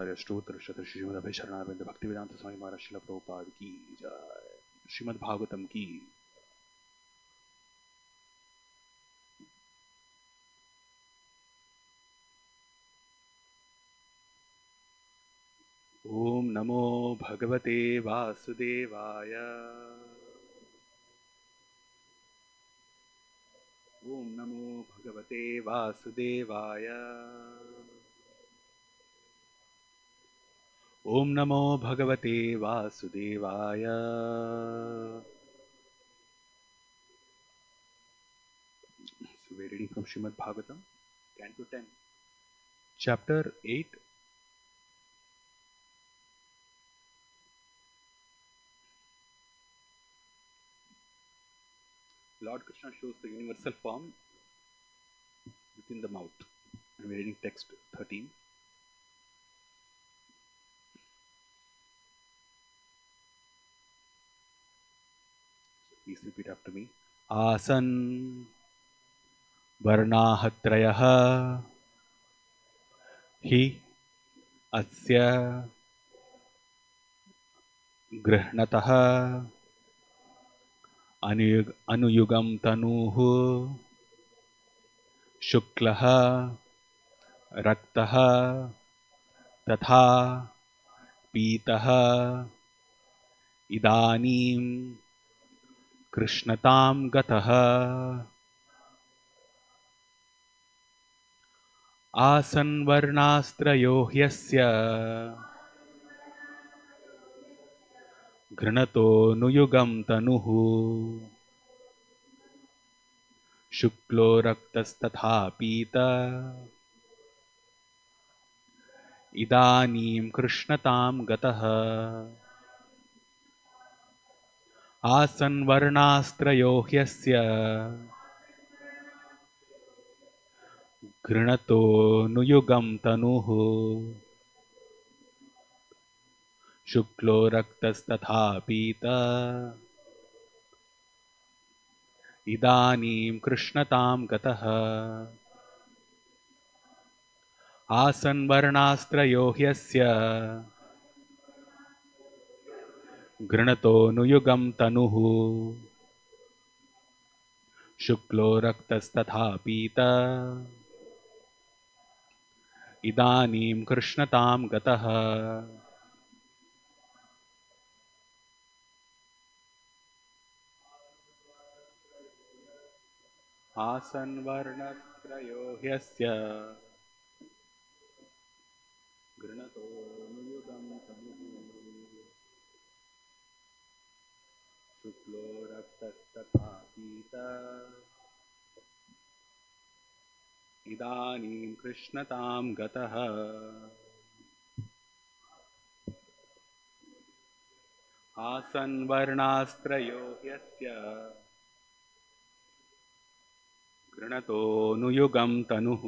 स्तोत्र श्रीमद अभय शरणारविंद भक्तिवेदांत स्वामी महाराज शिला प्रभुपाद की जय। श्रीमद् भागवतम की। ओम नमो भगवते वासुदेवाय। ओम नमो भगवते वासुदेवाय। ओम नमो भगवते वासुदेवाय। So we're reading from Srimad Bhagavatam 10.8.10. Chapter 8. Lord Krishna shows the universal form within the mouth. And we're reading text 13. So please repeat after me. Asan varnahatrayah hi asya grihnatah anuyugam tanuhu shuklah raktah tatha pitah idanim krishnatam gatah. आसन वर्णास्त्रयो ह्यस्य घृणतो नुयुगं तनुः शुक्लो रक्तस्तथा पीता इदानीं कृष्णतां गतः. आसन वर्णास्त्रयो ह्यस्य घृणतो नुयुगं तनुः शुक्लो रक्तस्तथा पीता इदानीं कृष्णतां गतः. आसन वर्णास्त्रयो ह्यस्य घृणतो नुयुगं तनुः शुक्लो रक्तस्तथा पीता इदानीं कृष्णतां गतः. आसन वर्णत्रयो ह्यस्य घृणतो नुयुगं तनुः शुक्लो रक्तस्तथा पीता इदानीं कृष्णतां गतः. आसन वर्णास्त्रयो ह्यस्य घृणतो नुयुगं तनुः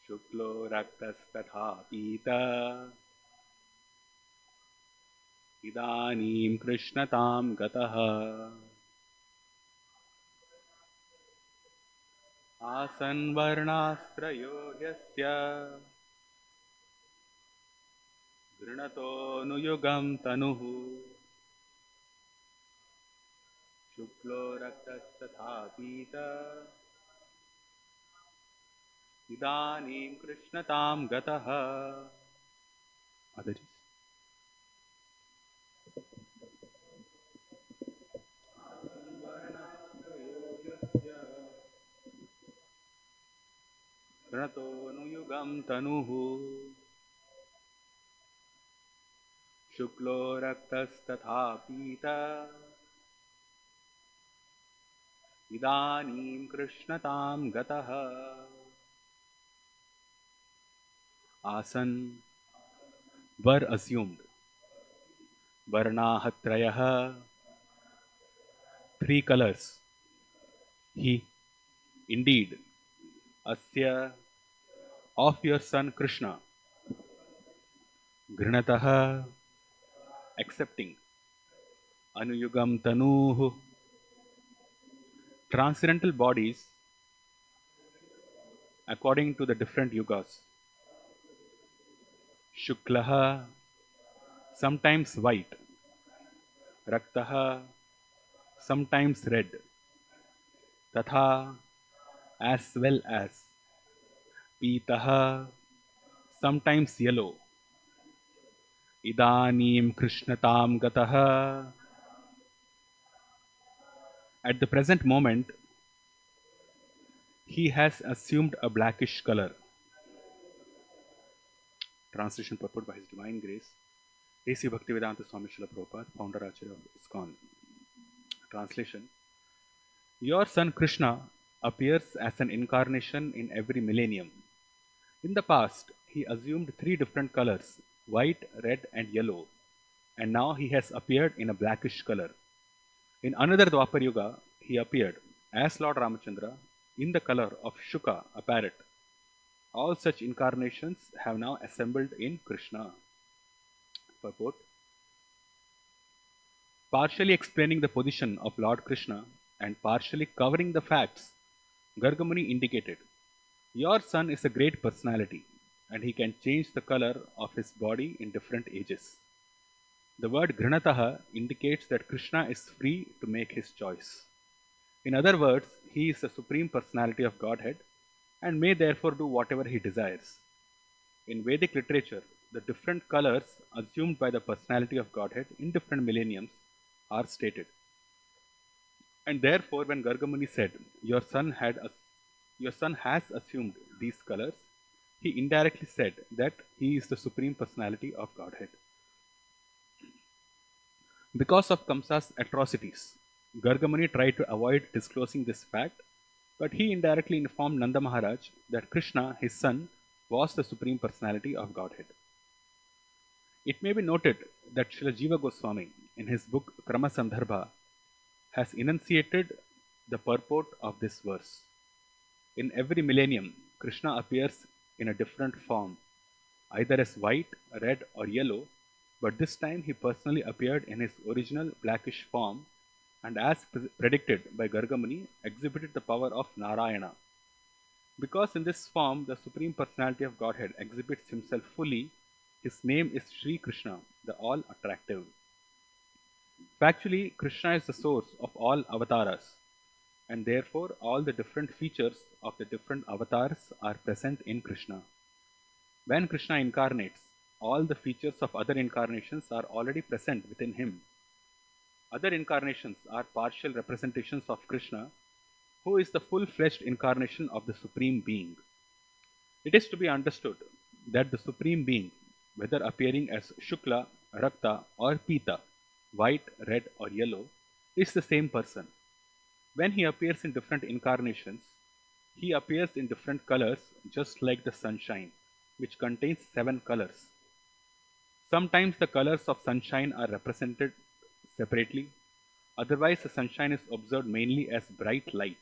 शुक्लो रक्तस्तथा पीता इदानीं कृष्णतां गतः. आसन वर्णास्त्रयो ह्यस्य घृणतो नुयुगं तनुः शुक्लो रक्तस्तथा पीता इदानीं कृष्णतां गतः. Others. घृणतो नुयुगं तनुः शुक्लो रक्तस्तथा पीता इदानीं कृष्णतां गतः. आसन वर assumed. Varnaah trayah, three colors. He, indeed, asya, of your son Krishna. Grinatah, accepting. Anuyugam tanuh, transcendental bodies according to the different yugas. Shuklaha, sometimes white. Raktaha, sometimes red. Tatha, as well as. Pitaha, sometimes yellow. Idanim Krishnatam Gataha. At the present moment, he has assumed a blackish color. Translation purport by His Divine Grace, A.C. Bhaktivedanta Swami Srila Prabhupada, founder Acharya of ISKCON. Translation: Your son Krishna appears as an incarnation in every millennium. In the past, he assumed three different colors, white, red, and yellow, and now he has appeared in a blackish color. In another Dwapar Yuga, he appeared as Lord Ramachandra in the color of Shuka, a parrot. All such incarnations have now assembled in Krishna. Purport: partially explaining the position of Lord Krishna and partially covering the facts, Gargamuni indicated, your son is a great personality and he can change the color of his body in different ages. The word Granataha indicates that Krishna is free to make his choice. In other words, he is the supreme personality of Godhead and may therefore do whatever he desires. In Vedic literature, the different colors assumed by the personality of Godhead in different millenniums are stated. And therefore, when Gargamuni said, your son has assumed these colors, he indirectly said that he is the supreme personality of Godhead. Because of Kamsa's atrocities, Gargamuni tried to avoid disclosing this fact, but he indirectly informed Nanda Maharaj that Krishna, his son, was the supreme personality of Godhead. It may be noted that Srila Jiva Goswami, in his book Krama Sandarbha, has enunciated the purport of this verse. In every millennium, Krishna appears in a different form, either as white, red, or yellow, but this time he personally appeared in his original blackish form and, as predicted by Gargamuni, exhibited the power of Narayana. Because in this form the Supreme Personality of Godhead exhibits himself fully, his name is Sri Krishna, the all-attractive. Factually, Krishna is the source of all avatars, and therefore all the different features of the different avatars are present in Krishna. When Krishna incarnates, all the features of other incarnations are already present within him. Other incarnations are partial representations of Krishna, who is the full-fledged incarnation of the Supreme Being. It is to be understood that the Supreme Being, whether appearing as Shukla, Rakta, or Pita, white, red, or yellow, is the same person. When he appears in different incarnations, he appears in different colors, just like the sunshine, which contains 7 colors. Sometimes the colors of sunshine are represented separately, otherwise the sunshine is observed mainly as bright light.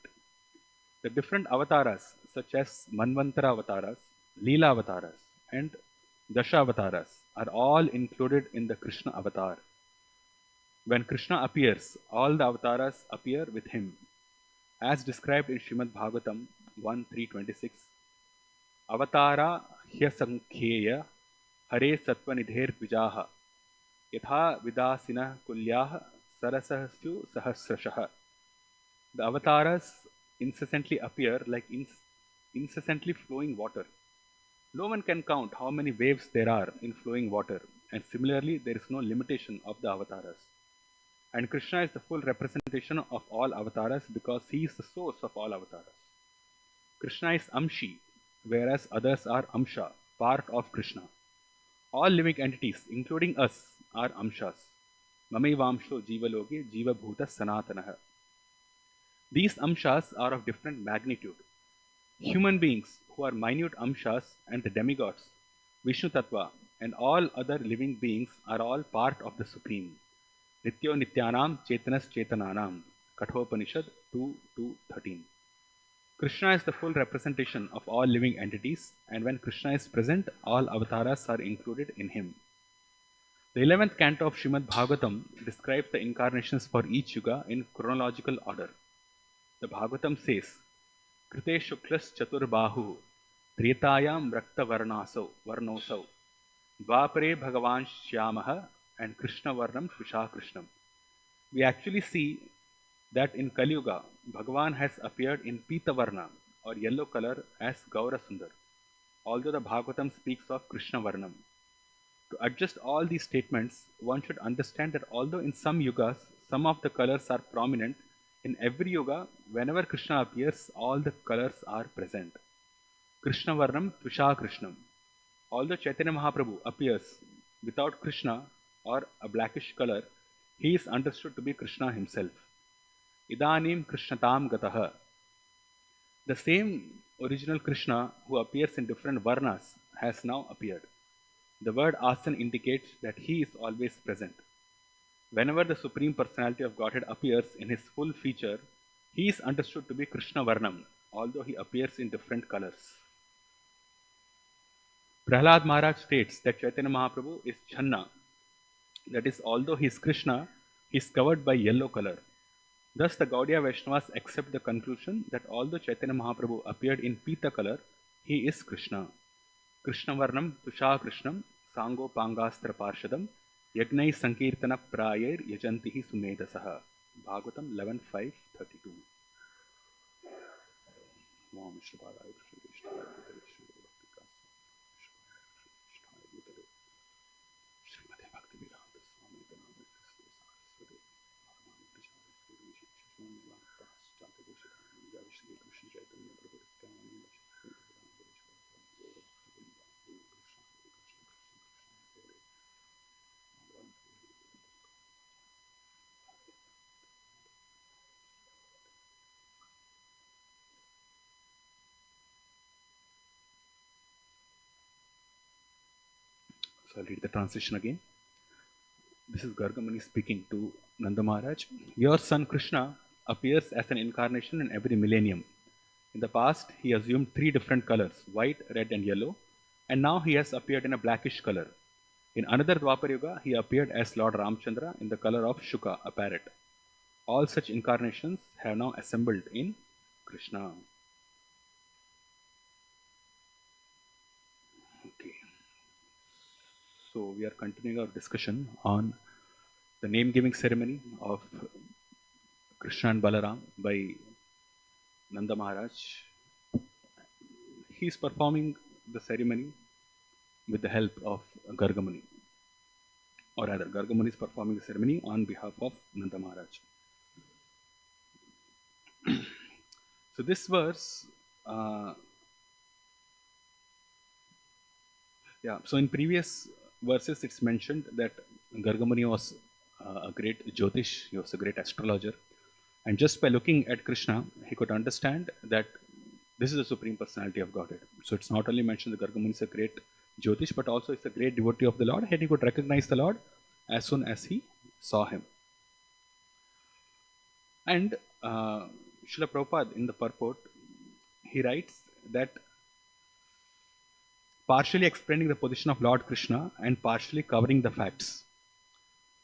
The different avatars, such as Manvantara avatars, Leela avatars, and Dasha avatars, are all included in the Krishna avatar. When Krishna appears, all the avatars appear with him. As described in Srimad Bhagavatam 10.8.13, Avatara hyasankheya hare sattvanidher vijaha yatha vidasina kulyaha sarasahasyu sahasrashah. The avatars incessantly appear like incessantly flowing water. No one can count how many waves there are in flowing water, and similarly there is no limitation of the avatars. And Krishna is the full representation of all avatars because he is the source of all avatars. Krishna is Amshi, whereas others are Amsha, part of Krishna. All living entities, including us, are Amshas. Mamevamsho Jivaloge Jiva Bhuta Sanatanaha. These Amshas are of different magnitude. Human beings, who are minute Amshas, and the demigods, Vishnu Tattva, and all other living beings are all part of the Supreme. Nityo Nityanam Chetanas Chetananam, Kathopanishad 2.2.13. Krishna is the full representation of all living entities, and when Krishna is present, all avatars are included in him. The 11th canto of Srimad Bhagavatam describes the incarnations for each yuga in chronological order. The Bhagavatam says, Krite Shuklas Chatur Bahu Tretayam Rakta Varnosau Dvapare Bhagavan Shyamaha and Krishna Varnam Tvisha Krishnam. We actually see that in Kali Yuga, Bhagavan has appeared in Pita Varna or yellow color as Gaura Sundar, although the Bhagavatam speaks of Krishna Varnam. To adjust all these statements, one should understand that although in some yugas, some of the colors are prominent, in every yuga, whenever Krishna appears, all the colors are present. Krishna Varnam Tvisha Krishnam. Although Chaitanya Mahaprabhu appears without Krishna or a blackish color, he is understood to be Krishna himself. Idanim Krishnatam Gataha. The same original Krishna who appears in different varnas has now appeared. The word Asan indicates that he is always present. Whenever the Supreme Personality of Godhead appears in his full feature, he is understood to be Krishna Varnam, although he appears in different colors. Prahlad Maharaj states that Chaitanya Mahaprabhu is Channa. That is, although he is Krishna, he is covered by yellow color. Thus, the Gaudiya Vaishnavas accept the conclusion that although Chaitanya Mahaprabhu appeared in Pita color, he is Krishna. Krishna Varnam Tusha Krishnam Sango Pangastra Parshadam Yagnai Sankirtana Prayer Yajantihi Sumedasaha. Bhagavatam 11.5.32. So I'll read the translation again. This is Gargamuni speaking to Nanda Maharaj. Your son Krishna appears as an incarnation in every millennium. In the past, he assumed 3 different colors, white, red and yellow, and now he has appeared in a blackish color. In another Dwapar Yuga, he appeared as Lord Ramchandra in the color of Shuka, a parrot. All such incarnations have now assembled in Krishna. Okay. So we are continuing our discussion on the name-giving ceremony of Krishna and Balaram by Nanda Maharaj. He is performing the ceremony with the help of Gargamuni. Or rather, Gargamuni is performing the ceremony on behalf of Nanda Maharaj. So this verse, so in previous verses it's mentioned that Gargamuni was a great Jyotish, he was a great astrologer. And just by looking at Krishna, he could understand that this is the Supreme Personality of Godhead. So it's not only mentioned that Gargamuni is a great Jyotish, but also it's a great devotee of the Lord, and he could recognize the Lord as soon as he saw him. And Srila Prabhupada in the purport, he writes that partially explaining the position of Lord Krishna and partially covering the facts.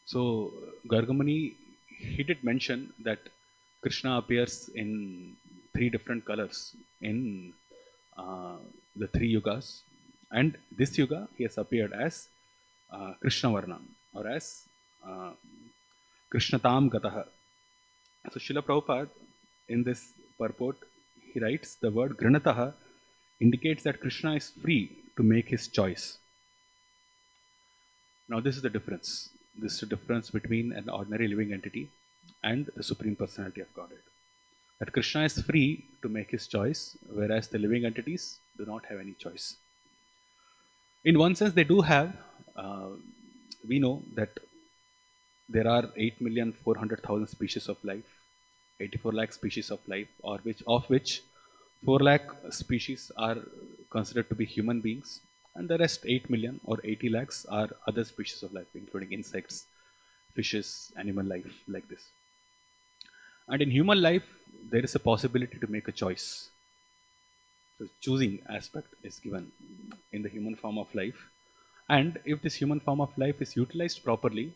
So Gargamuni, he did mention that Krishna appears in 3 different colors in the 3 yugas, and this yuga he has appeared as Krishna Varna or as Krishnatam Gataha. So Srila Prabhupada in this purport, he writes the word Granataha indicates that Krishna is free to make his choice. Now this is the difference. This is the difference between an ordinary living entity and the Supreme Personality of Godhead. That Krishna is free to make his choice, whereas the living entities do not have any choice. In one sense, they do have. We know that there are 8,400,000 species of life, 84 lakh species of life, of which 4 lakh species are considered to be human beings, and the rest 8 million or 80 lakhs are other species of life, including insects, fishes, animal life like this. And in human life, there is a possibility to make a choice. So choosing aspect is given in the human form of life. And if this human form of life is utilized properly,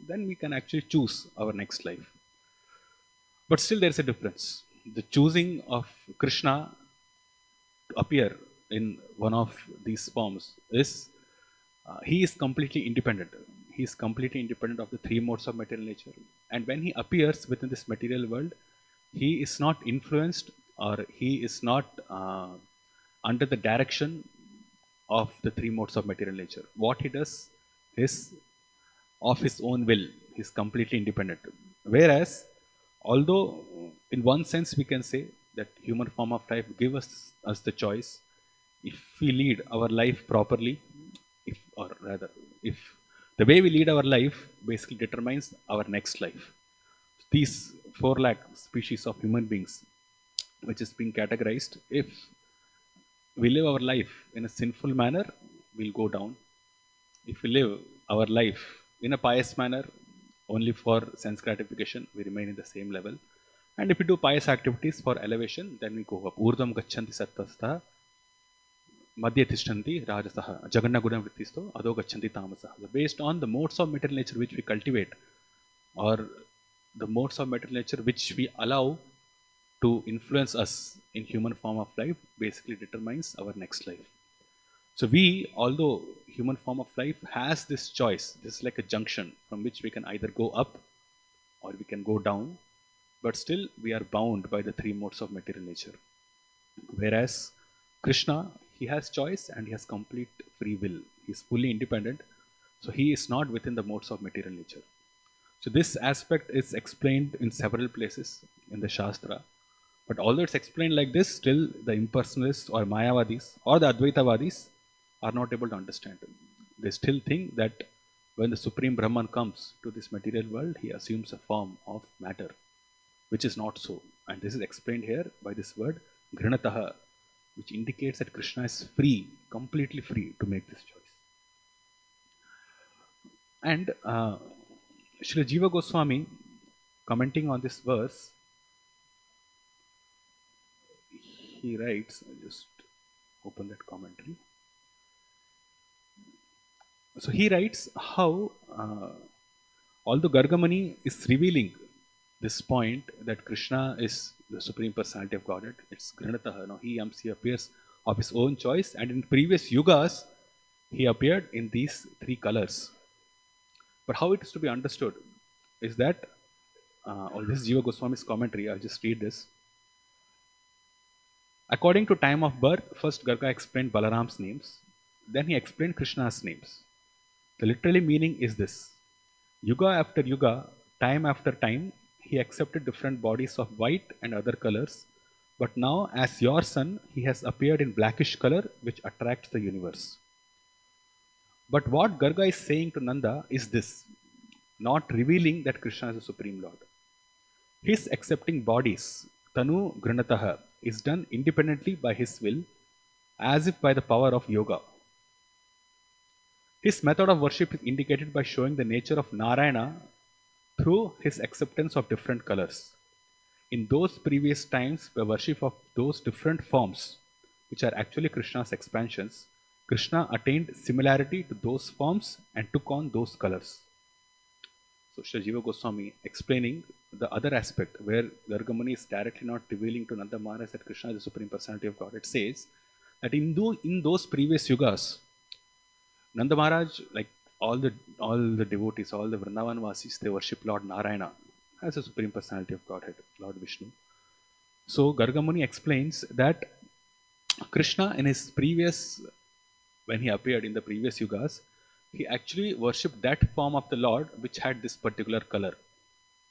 then we can actually choose our next life. But still there is a difference. The choosing of Krishna to appear in one of these forms is he is completely independent. He is completely independent of the three modes of material nature. And when he appears within this material world, he is not influenced or he is not under the direction of the three modes of material nature. What he does is of his own will. He is completely independent. Whereas, although in one sense we can say that human form of life gives us the choice, if we lead our life properly, if or rather if the way we lead our life basically determines our next life. These 4 lakh species of human beings which is being categorized, if we live our life in a sinful manner, we'll go down. If we live our life in a pious manner only for sense gratification, we remain in the same level. And if we do pious activities for elevation, then we go up. Urdhvam gachanti sattastha madhye tishtanti rajasaha jaganna guna vrittisto adho gachanti tamasaha. So based on the modes of material nature which we cultivate, or the modes of material nature which we allow to influence us in human form of life, basically determines our next life. So we, although human form of life has this choice, this is like a junction from which we can either go up or we can go down, but still we are bound by the three modes of material nature. Whereas Krishna, he has choice and he has complete free will. He is fully independent, so he is not within the modes of material nature. So this aspect is explained in several places in the Shastra. But although it's explained like this, still the impersonalists or Mayavadis or the Advaitavadis are not able to understand it. They still think that when the Supreme Brahman comes to this material world, he assumes a form of matter, which is not so. And this is explained here by this word Grinataha, which indicates that Krishna is free, completely free to make this choice. And Srila Jiva Goswami, commenting on this verse, he writes, I'll just open that commentary. So he writes how, although Gargamani is revealing this point that Krishna is the Supreme Personality of Godhead, it's Grinataha, he appears of his own choice, and in previous yugas, he appeared in these 3 colors. But how it is to be understood is that, this is Jiva Goswami's commentary, I'll just read this. According to time of birth, first Garga explained Balaram's names, then he explained Krishna's names. The literally meaning is this: Yuga after yuga, time after time, he accepted different bodies of white and other colors, but now as your son, he has appeared in blackish color which attracts the universe. But what Garga is saying to Nanda is this, not revealing that Krishna is the Supreme Lord. His accepting bodies, Tanu Grinataha, is done independently by his will, as if by the power of yoga. His method of worship is indicated by showing the nature of Narayana through his acceptance of different colors. In those previous times, by worship of those different forms, which are actually Krishna's expansions, Krishna attained similarity to those forms and took on those colors. So Srila Jiva Goswami explaining the other aspect where Gargamani is directly not revealing to Nanda Maharaj that Krishna is the Supreme Personality of God. It says that in those previous yugas, Nanda Maharaj, like all the devotees, all the Vrindavan Vasis, they worship Lord Narayana as the Supreme Personality of Godhead, Lord Vishnu. So Gargamuni explains that Krishna in his previous, when he appeared in the previous yugas, he actually worshipped that form of the Lord which had this particular color.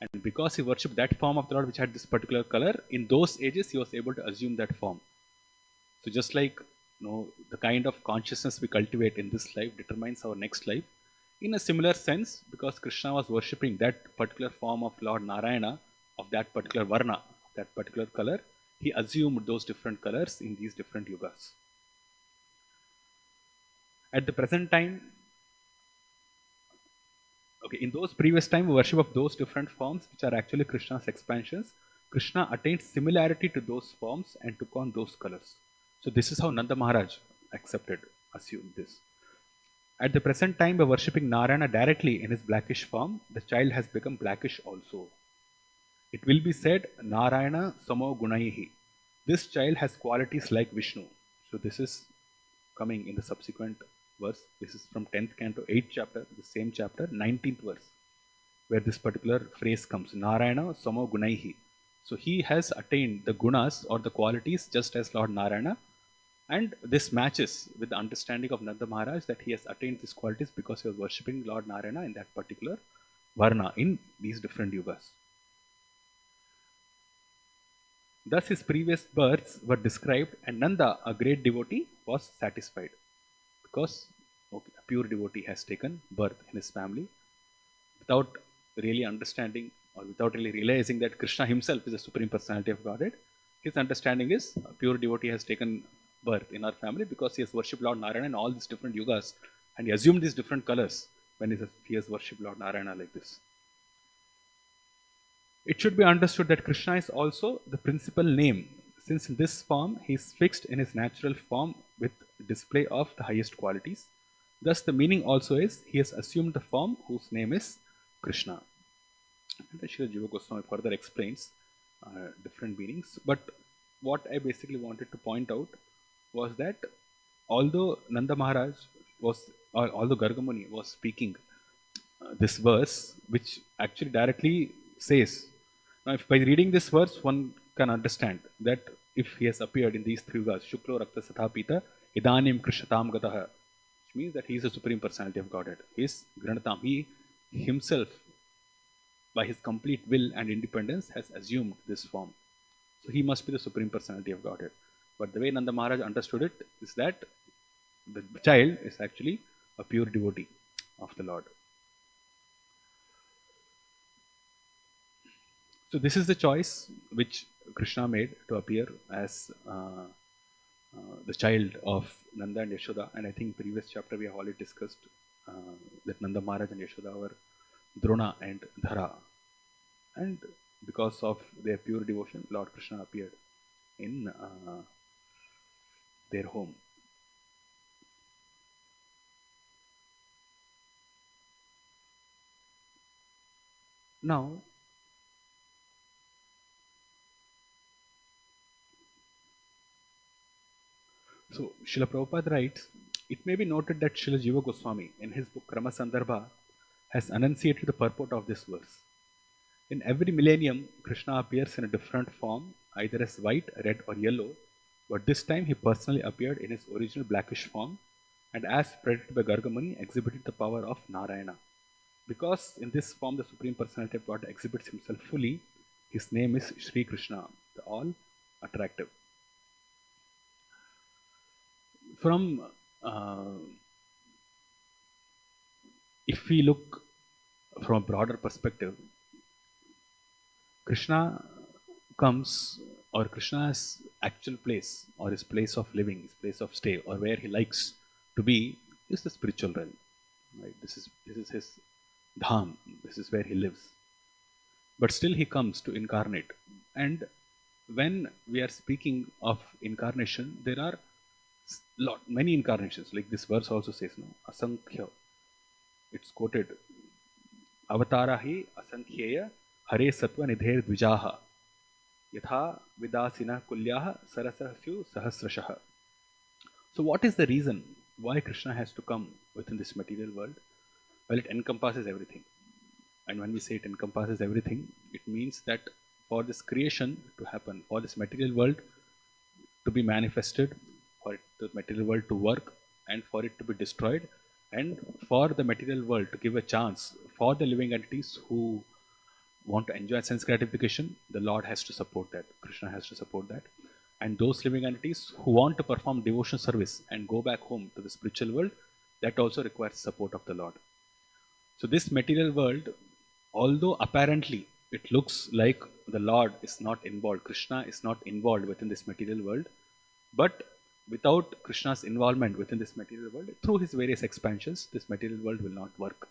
And because he worshipped that form of the Lord which had this particular color, in those ages he was able to assume that form. So just like the kind of consciousness we cultivate in this life determines our next life, in a similar sense, because Krishna was worshipping that particular form of Lord Narayana, of that particular varna, that particular color, he assumed those different colors in these different yugas. At the present time, in those previous time, worship of those different forms, which are actually Krishna's expansions, Krishna attained similarity to those forms and took on those colors. So this is how Nanda Maharaj assumed this. At the present time, by worshipping Narayana directly in his blackish form, the child has become blackish also. It will be said, Narayana Samo Gunaihi. This child has qualities like Vishnu. So this is coming in the subsequent verse. This is from 10th canto, 8th chapter, the same chapter, 19th verse, where this particular phrase comes, Narayana Samo Gunaihi. So he has attained the gunas or the qualities just as Lord Narayana, and this matches with the understanding of Nanda Maharaj that he has attained these qualities because he was worshipping Lord Narayana in that particular Varna in these different yugas. Thus his previous births were described, and Nanda, a great devotee, was satisfied because a pure devotee has taken birth in his family without really understanding or without really realizing that Krishna himself is the Supreme Personality of Godhead. His understanding is a pure devotee has taken birth in our family because he has worshipped Lord Narayana in all these different yugas, and he assumed these different colors when he has worshipped Lord Narayana like this. It should be understood that Krishna is also the principal name, since in this form he is fixed in his natural form with display of the highest qualities. Thus the meaning also is he has assumed the form whose name is Krishna. And Srila Jiva Goswami further explains different meanings, but what I basically wanted to point out was that although Nanda Maharaj was, or although Gargamuni was speaking this verse, which actually directly says, now if by reading this verse one can understand that if he has appeared in these three yugas, Shuklo Rakta Sathapita, Idanim Krishnatam Gataha, which means that he is the Supreme Personality of Godhead. He is Granatam. He himself, by his complete will and independence, has assumed this form. So he must be the Supreme Personality of Godhead. But the way Nanda Maharaj understood it is that the child is actually a pure devotee of the Lord. So this is the choice which Krishna made to appear as the child of Nanda and Yashoda. And I think in previous chapter we have already discussed that Nanda Maharaj and Yashoda were Drona and Dhara. And because of their pure devotion, Lord Krishna appeared in their home. Now, so Srila Prabhupada writes, it may be noted that Srila Jiva Goswami in his book Krama Sandarbha has enunciated the purport of this verse. In every millennium, Krishna appears in a different form, either as white, red or yellow, but this time he personally appeared in his original blackish form and, as predicted by Gargamuni, exhibited the power of Narayana. Because in this form the Supreme Personality of God exhibits himself fully, his name is Sri Krishna, the all attractive. From if we look from a broader perspective, Krishna comes, or Krishna's actual place, or his place of living, his place of stay, or where he likes to be, is the spiritual realm. Right? This is his dham. This is where he lives. But still he comes to incarnate. And when we are speaking of incarnation, there are many incarnations. Like this verse also says, no, asankhya. It's quoted, avatara hi asankhyeya hare sattva nidher dvijaha yatha vidasina kulyaha sarasasyu sahasrashaha. So what is the reason why Krishna has to come within this material world? Well, it encompasses everything. And when we say it encompasses everything, it means that for this creation to happen, for this material world to be manifested, for the material world to work, and for it to be destroyed, and for the material world to give a chance for the living entities who want to enjoy sense gratification, the Lord has to support that. Krishna has to support that. And those living entities who want to perform devotional service and go back home to the spiritual world, that also requires support of the Lord. So this material world, although apparently it looks like the Lord is not involved, Krishna is not involved within this material world, but without Krishna's involvement within this material world, through his various expansions, this material world will not work.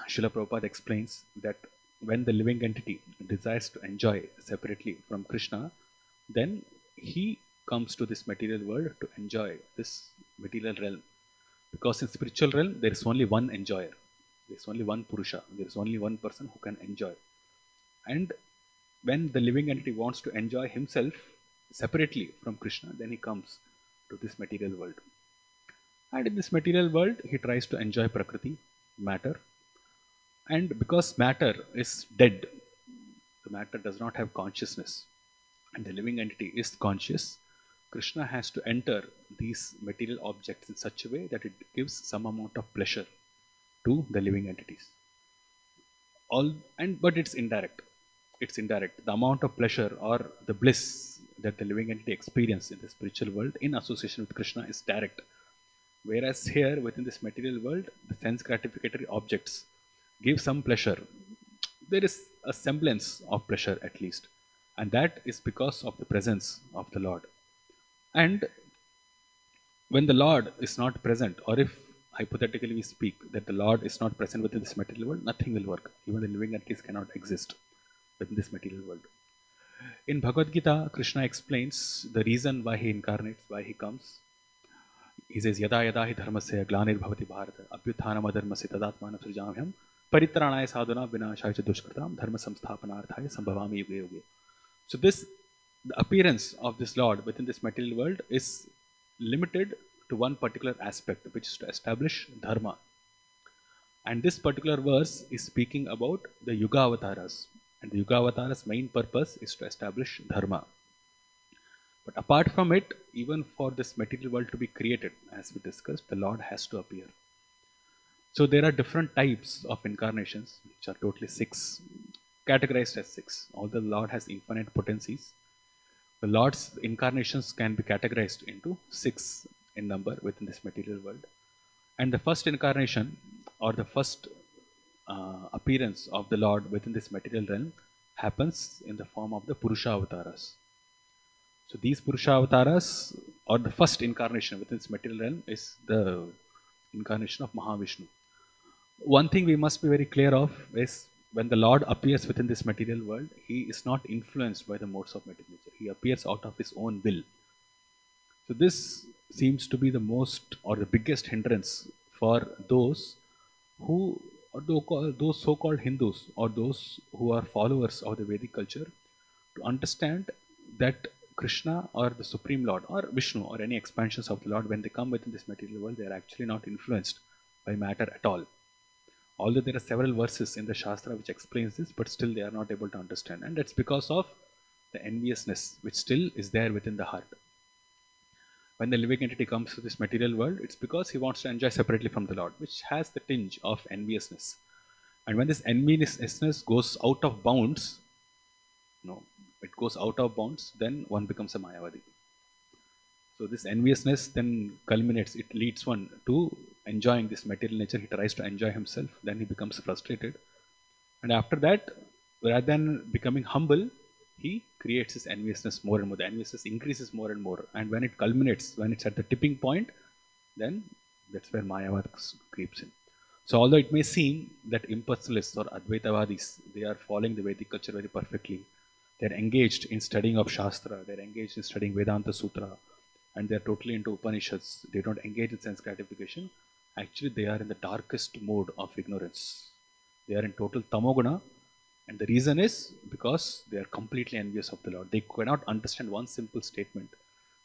Srila Prabhupada explains that when the living entity desires to enjoy separately from Krishna, then he comes to this material world to enjoy this material realm. Because in spiritual realm, there is only one enjoyer. There is only one Purusha. There is only one person who can enjoy. And when the living entity wants to enjoy himself separately from Krishna, then he comes to this material world. And in this material world, he tries to enjoy Prakriti, matter. And because matter is dead, the matter does not have consciousness, and the living entity is conscious, Krishna has to enter these material objects in such a way that it gives some amount of pleasure to the living entities. But it's indirect. It's indirect. The amount of pleasure or the bliss that the living entity experience in the spiritual world in association with Krishna is direct. Whereas here within this material world, the sense gratificatory objects give some pleasure. There is a semblance of pleasure at least, and that is because of the presence of the Lord. And when the Lord is not present, or if hypothetically we speak that the Lord is not present within this material world, nothing will work. Even the living entities cannot exist within this material world. In Bhagavad Gita, Krishna explains the reason why he incarnates, why he comes. He says, Yada yada hi dharmasya glanir bhavati bharata abhyuthanam adharmasya tadatmanam srijamyam paritranaya sadhuna vinashaya cha dushkritam dharma samsthapanarthaya sambhavami yuge yuge. So the appearance of this Lord within this material world is limited to one particular aspect, which is to establish dharma. And this particular verse is speaking about the Yuga avatars. And the Yuga avatars' main purpose is to establish dharma. But apart from it, even for this material world to be created, as we discussed, the Lord has to appear. So there are different types of incarnations, which are totally 6, categorized as 6. Although the Lord has infinite potencies, the Lord's incarnations can be categorized into 6 in number within this material world. And the first incarnation, or the first appearance of the Lord within this material realm, happens in the form of the Purusha avatars. So these Purusha avatars, or the first incarnation within this material realm, is the incarnation of Mahavishnu. One thing we must be very clear of is when the Lord appears within this material world, he is not influenced by the modes of material nature. He appears out of his own will. So this seems to be the most or the biggest hindrance for those who, or those so-called Hindus, or those who are followers of the Vedic culture, to understand that Krishna or the Supreme Lord or Vishnu or any expansions of the Lord, when they come within this material world, they are actually not influenced by matter at all. Although there are several verses in the Shastra which explains this, but still they are not able to understand. And that's because of the enviousness which still is there within the heart. When the living entity comes to this material world, it's because he wants to enjoy separately from the Lord, which has the tinge of enviousness. And when this enviousness goes out of bounds, it goes out of bounds, then one becomes a Mayavadi. So this enviousness then culminates, it leads one to enjoying this material nature. He tries to enjoy himself, then he becomes frustrated. And after that, rather than becoming humble, he creates his enviousness more and more. The enviousness increases more and more. And when it culminates, when it's at the tipping point, then that's where Mayavad creeps in. So although it may seem that impersonalists or Advaitavadis, they are following the Vedic culture very perfectly, they're engaged in studying of Shastra, they're engaged in studying Vedanta Sutra, and they're totally into Upanishads, they don't engage in sense gratification. Actually, they are in the darkest mode of ignorance. They are in total tamoguna, and the reason is because they are completely envious of the Lord. They cannot understand one simple statement,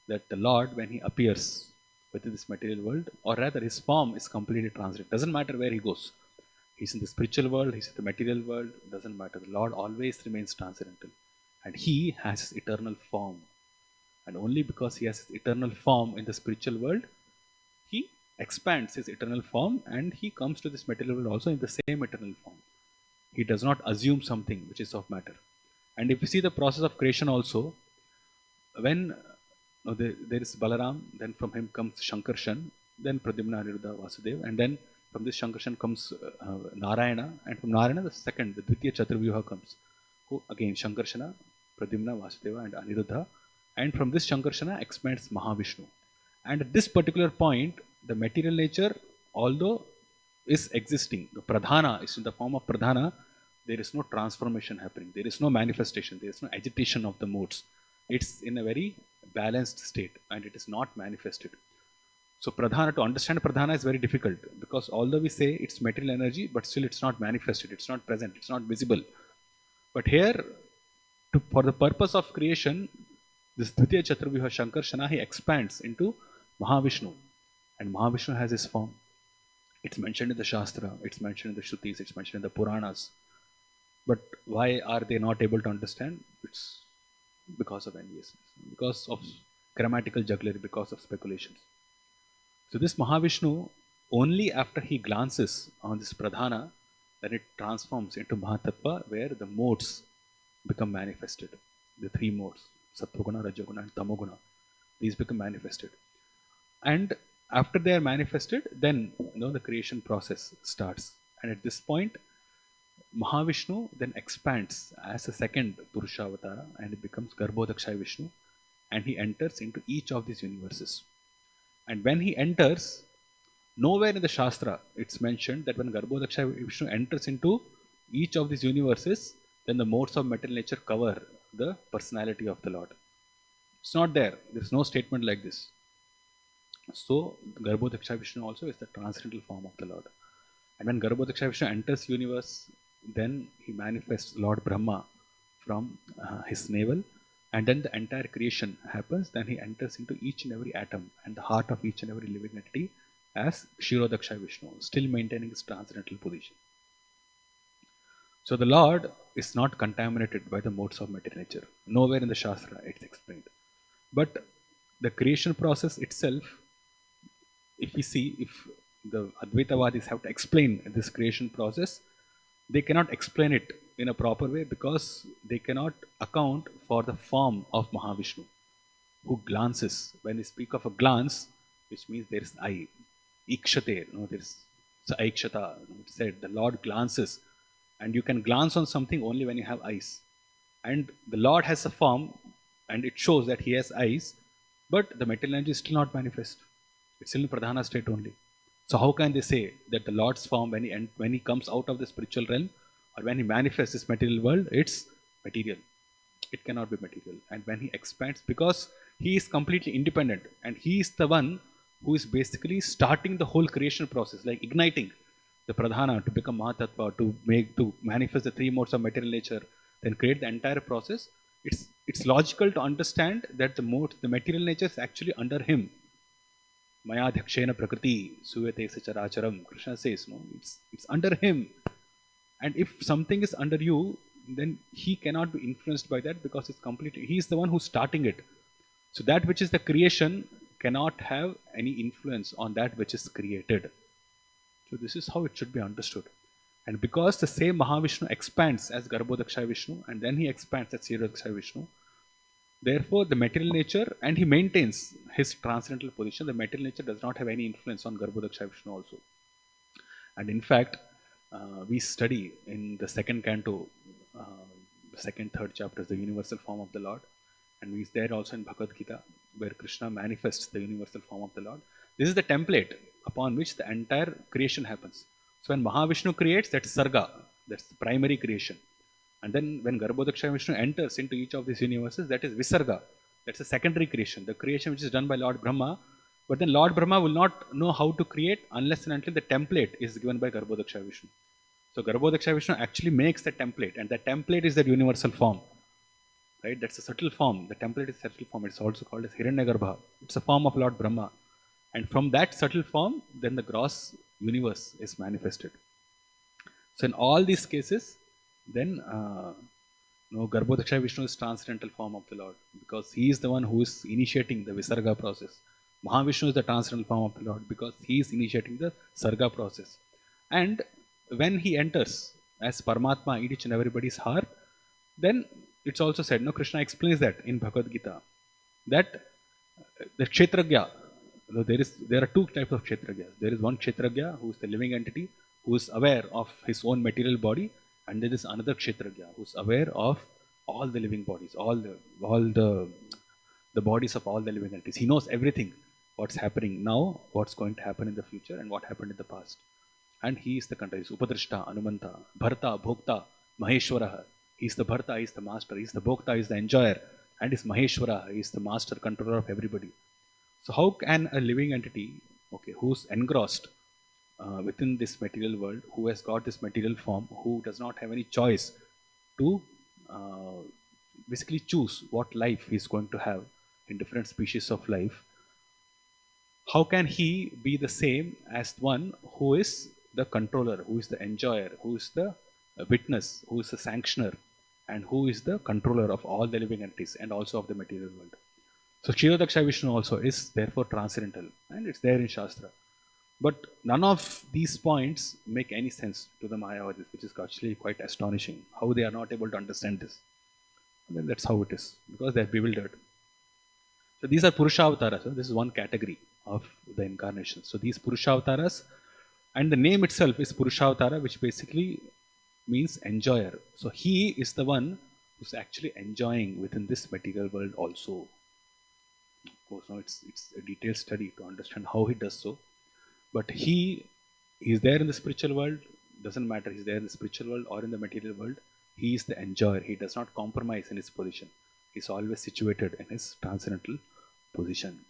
that the Lord, when he appears within this material world, or rather his form is completely transient. Doesn't matter where he goes. He's in the spiritual world, he's in the material world, doesn't matter. The Lord always remains transcendental. And he has his eternal form. And only because he has his eternal form in the spiritual world, he expands his eternal form and he comes to this material world also in the same eternal form. He does not assume something which is of matter. And if you see the process of creation also, when there is Balaram, then from him comes Shankarshan, then Pradyumna, Aniruddha, Vasudeva, and then from this Shankarshan comes Narayana, and from Narayana the second, the Dvitiya Chaturvyuha comes, who again Shankarshana, Pradyumna, Vasudeva, and Aniruddha, and from this Shankarshana expands Mahavishnu. And at this particular point, the material nature, although is existing, the Pradhana is in the form of Pradhana, there is no transformation happening, there is no manifestation, there is no agitation of the modes. It's in a very balanced state and it is not manifested. So Pradhana, to understand Pradhana is very difficult because although we say it's material energy, but still it's not manifested, it's not present, it's not visible. But here, for the purpose of creation, this Dvitiya Chaturvyuha Shankarshana, he expands into Mahavishnu. And Mahavishnu has his form. It's mentioned in the Shastra, it's mentioned in the Shrutis, it's mentioned in the Puranas. But why are they not able to understand? It's because of enviousness, because of grammatical jugglery, because of speculations. So this Mahavishnu, only after he glances on this Pradhana, then it transforms into Mahatattva, where the modes become manifested. The three modes, Sattva-guna, Rajoguna and Tamoguna, these become manifested. And after they are manifested, then the creation process starts. And at this point, Mahavishnu then expands as a second Purusha Avatara and it becomes Garbhodakshay Vishnu, and he enters into each of these universes. And when he enters, nowhere in the Shastra it's mentioned that when Garbhodakshay Vishnu enters into each of these universes, then the modes of material nature cover the personality of the Lord. It's not there. There's no statement like this. So Garbhodakshay Vishnu also is the transcendental form of the Lord. And when Garbhodakshay Vishnu enters universe, then he manifests Lord Brahma from his navel, and then the entire creation happens. Then he enters into each and every atom and the heart of each and every living entity as Kshirodakshay Vishnu, still maintaining his transcendental position. So the Lord is not contaminated by the modes of material nature. Nowhere in the Shastra it's explained. But the creation process itself, if we see, if the Advaitavadis have to explain this creation process, they cannot explain it in a proper way because they cannot account for the form of Mahavishnu, who glances. When we speak of a glance, which means there is eye, ikshate, there is aikshata. It said the Lord glances, and you can glance on something only when you have eyes. And the Lord has a form, and it shows that he has eyes, but the material energy is still not manifest. It's still in Pradhana state only. So how can they say that the Lord's form, when he comes out of the spiritual realm, or when he manifests this material world, it's material? It cannot be material. And when he expands, because he is completely independent, and he is the one who is basically starting the whole creation process, like igniting the Pradhana to become Mahatattva, to manifest the three modes of material nature, then create the entire process. It's logical to understand that the material nature is actually under him. Maya dhakshena prakriti suyate sacharacharam. Krishna says, it's under him. And if something is under you, then he cannot be influenced by that because he is the one who's starting it. So that which is the creation cannot have any influence on that which is created. So this is how it should be understood. And because the same Mahavishnu expands as Garbhodakshay Vishnu, and then he expands as Kshirodakshay Vishnu, therefore the material nature, and he maintains his transcendental position, the material nature does not have any influence on Garbhodakshay Vishnu also. And in fact, we study in the second canto, the second, third chapters, the universal form of the Lord. And we there also in Bhagavad Gita, where Krishna manifests the universal form of the Lord. This is the template upon which the entire creation happens. So when Mahavishnu creates, that's Sarga, that's the primary creation. And then when Garbhodakshay Vishnu enters into each of these universes, that is Visarga, that's a secondary creation, the creation which is done by Lord Brahma. But then Lord Brahma will not know how to create unless and until the template is given by Garbhodakshay Vishnu. So Garbhodakshay Vishnu actually makes the template, and the template is that universal form. Right? That's a subtle form. The template is a subtle form. It's also called as Hiranyagarbha. It's a form of Lord Brahma. And from that subtle form, then the gross universe is manifested. So in all these cases, then Garbhodakshay Vishnu is transcendental form of the Lord, because he is the one who is initiating the Visarga process. Mahavishnu is the transcendental form of the Lord because he is initiating the Sarga process. And when he enters as Paramatma in each and everybody's heart, then it's also said, Krishna explains that in Bhagavad Gita, that the Kshetragya, there are two types of Kshetragyas. There is one Kshetragya who is the living entity, who is aware of his own material body, and there is another Kshetragya who is aware of all the living bodies, all the bodies of all the living entities. He knows everything, what's happening now, what's going to happen in the future, and what happened in the past. And he is the controller. He is Upadrishta, Anumanta, Bharta, Bhokta, Maheshwara. He is the Bharta, he is the master. He is the Bhokta, he is the enjoyer. And he is Maheshwara, he is the master controller of everybody. So how can a living entity, who's engrossed within this material world, who has got this material form, who does not have any choice to basically choose what life he is going to have in different species of life, how can he be the same as one who is the controller, who is the enjoyer, who is the witness, who is the sanctioner, and who is the controller of all the living entities and also of the material world? So Kshirodaksha Vishnu also is therefore transcendental, and it's there in Shastra. But none of these points make any sense to the Mayavadis, which is actually quite astonishing how they are not able to understand this. And then that's how it is, because they're bewildered. So these are Purusha avatars. This is one category of the incarnations. So these Purusha avatars, and the name itself is Purusha avatara, which basically means enjoyer. So he is the one who's actually enjoying within this material world also. Of course, now it's a detailed study to understand how he does so. But he is there in the spiritual world. Doesn't matter he's there in the spiritual world or in the material world. He is the enjoyer. He does not compromise in his position. He's always situated in his transcendental position.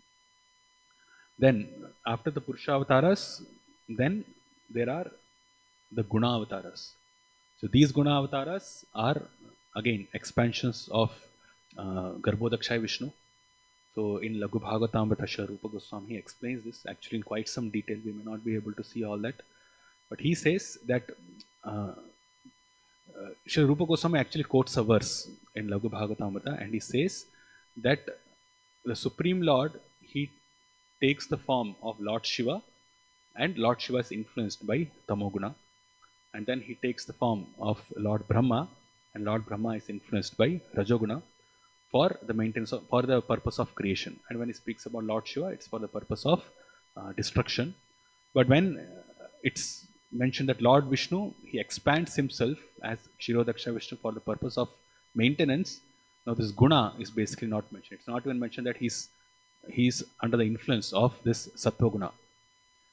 Then, after the Purusha avatars, then there are the Guna avatars. So these Guna avatars are again expansions of Garbhodakshaya Vishnu. So in Laghu Bhagavatam Sri Rupa Goswami explains this actually in quite some detail. We may not be able to see all that, but he says that Sri Rupa Goswami actually quotes a verse in Laghu Bhagavatamrita, and he says that the Supreme Lord, he takes the form of Lord Shiva, and Lord Shiva is influenced by Tamoguna, and then he takes the form of Lord Brahma, and Lord Brahma is influenced by Rajoguna for the maintenance of, for the purpose of creation. And when he speaks about Lord Shiva, it's for the purpose of destruction. But when it's mentioned that Lord Vishnu, he expands himself as Kshirodaksha Vishnu for the purpose of maintenance. Now this guna is basically not mentioned. It's not even mentioned that he's under the influence of this Sattva guna.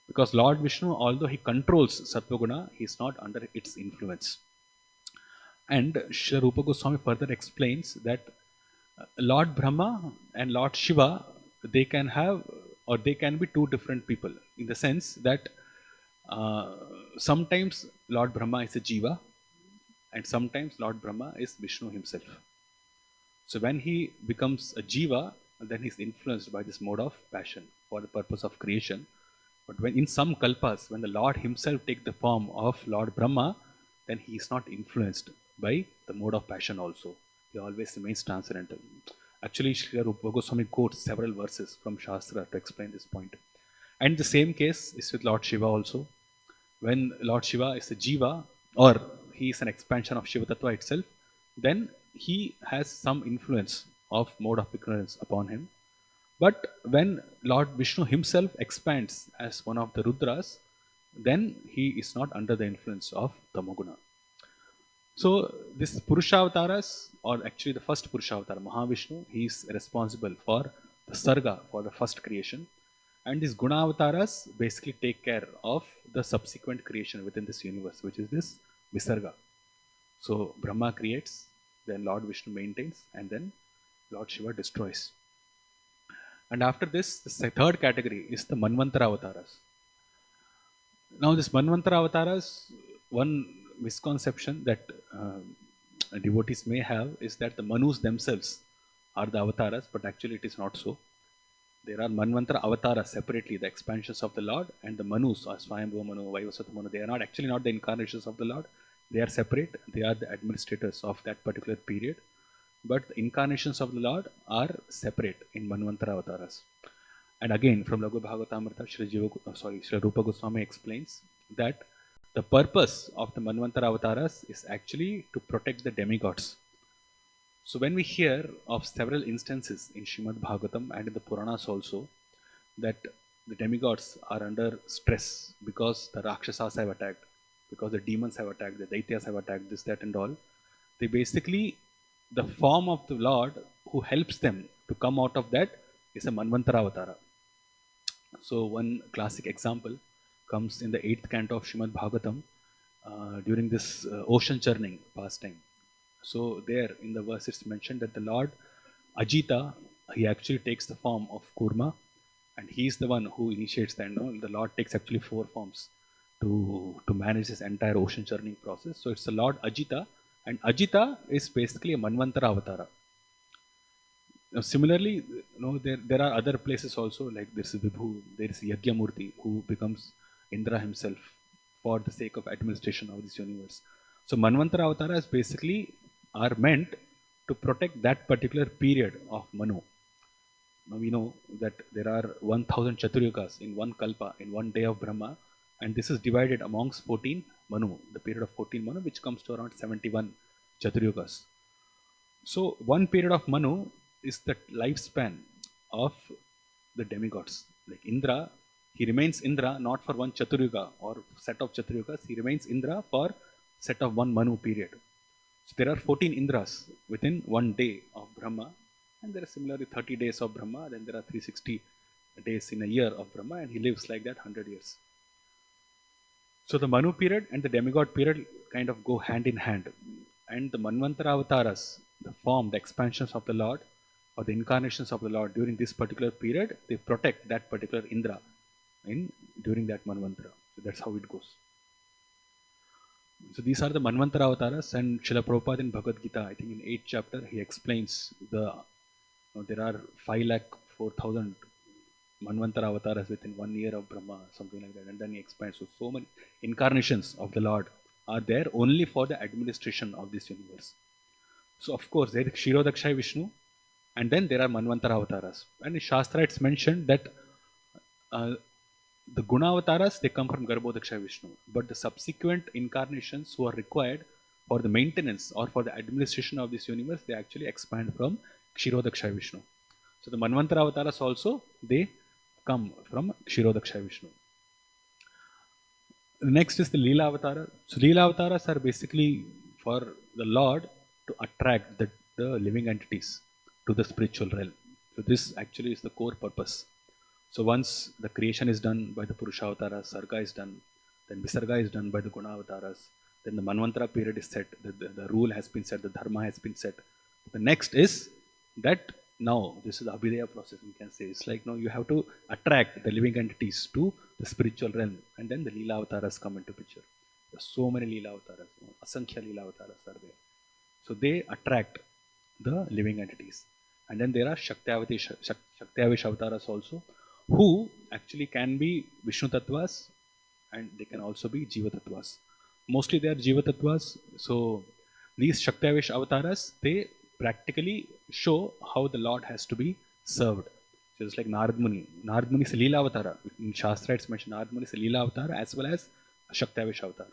Because Lord Vishnu, although he controls Sattva guna, he is not under its influence. And Sri Rupa Goswami further explains that Lord Brahma and Lord Shiva, they can have, or they can be two different people, in the sense that sometimes Lord Brahma is a Jiva, and sometimes Lord Brahma is Vishnu himself. So when he becomes a Jiva, then he's influenced by this mode of passion for the purpose of creation. But when in some kalpas, when the Lord himself takes the form of Lord Brahma, then he is not influenced by the mode of passion also. He always remains transcendental. Actually, Sri Rupa Goswami quotes several verses from Shastra to explain this point. And the same case is with Lord Shiva also. When Lord Shiva is a Jiva, or he is an expansion of Shiva Tattva itself, then he has some influence of mode of ignorance upon him. But when Lord Vishnu himself expands as one of the Rudras, then he is not under the influence of Tamoguna. So this Purusha avatars, or actually the first Purusha avatar, Mahavishnu, he is responsible for the Sarga, for the first creation. And these Guna avatars basically take care of the subsequent creation within this universe, which is this Visarga. So Brahma creates, then Lord Vishnu maintains, and then Lord Shiva destroys. And after this, the third category is the Manvantara avatars. Now this Manvantara avatars, one misconception that devotees may have is that the Manus themselves are the avatars, but actually it is not so. There are Manvantara avatars separately, the expansions of the Lord, and the Manus, or Swayambhu Manu, Vaivasvata Manu, they are not actually not the incarnations of the Lord. They are separate. They are the administrators of that particular period. But the incarnations of the Lord are separate in Manvantara avatars. And again, from Laghu Bhagavatamrita, Sri Rupa Goswami explains that the purpose of the Manvantara avatars is actually to protect the demigods. So when we hear of several instances in Srimad Bhagavatam and in the Puranas also, that the demigods are under stress because the Rakshasas have attacked, because the demons have attacked, the Daityas have attacked, this, that and all, they basically, the form of the Lord who helps them to come out of that is a Manvantara avatara. So one classic example comes in the 8th canto of Srimad Bhagavatam during this ocean churning pastime. So there in the verse it's mentioned that the Lord Ajita, he actually takes the form of Kurma, and he is the one who initiates that. The Lord takes actually 4 forms to manage this entire ocean churning process. So it's the Lord Ajita, and Ajita is basically a Manvantara avatara. Now, similarly, there are other places also, like there is Vibhu, there is Yagyamurti, who becomes Indra himself for the sake of administration of this universe. So Manvantara avatars basically are meant to protect that particular period of Manu. Now we know that there are 1000 Chaturyugas in one Kalpa, in one day of Brahma, and this is divided amongst 14 Manu, the period of 14 Manu, which comes to around 71 Chaturyugas. So one period of Manu is the lifespan of the demigods. Like Indra, he remains Indra not for one Chaturyuga or set of Chaturyugas, he remains Indra for set of one Manu period. So there are 14 Indras within one day of Brahma, and there are similarly 30 days of Brahma, then there are 360 days in a year of Brahma, and he lives like that 100 years. So the Manu period and the demigod period kind of go hand in hand. And the Manvantara avatars, the form, the expansions of the Lord, or the incarnations of the Lord during this particular period, they protect that particular Indra during that Manvantara. So that's how it goes. So these are the Manvantara avatars, and Srila Prabhupada in Bhagavad Gita, I think in 8th chapter, he explains there are 5,04,000 Manvantara avatars within 1 year of Brahma, something like that, and then he expands. So many incarnations of the Lord are there only for the administration of this universe. So of course there is Kshirodakshaya Vishnu, and then there are Manvantara avatars. And in Shastra it's mentioned that the Guna avatars, they come from Garbhodakshaya Vishnu, but the subsequent incarnations who are required for the maintenance or for the administration of this universe, they actually expand from Kshirodakshaya Vishnu. So the Manvantara avatars also, they come from Kshirodakshaya Vishnu. Next is the Leela avatara. So Leela avatars are basically for the Lord to attract the living entities to the spiritual realm. So this actually is the core purpose. So once the creation is done by the Purusha avatars, Sarga is done, then Visarga is done by the Guna avatars, then the Manvantara period is set, the rule has been set, the Dharma has been set. The next is that now this is the Abhidaya process, we can say. It's like now you have to attract the living entities to the spiritual realm, and then the Leela avatars come into picture. There are so many Leela avatars, Asankhya Leela avatars are there. So they attract the living entities. And then there are Shaktiavish avatars also, who actually can be Vishnu Tattvas and they can also be Jiva Tattvas. Mostly they are Jiva Tattvas. So these Shaktiavish avatars, they practically show how the Lord has to be served. So it's like Narad Muni. Narad Muni is a Leela avatar. In Shastra it's mentioned Narad Muni is a Leela avatar as well as a Shaktiavish avatar.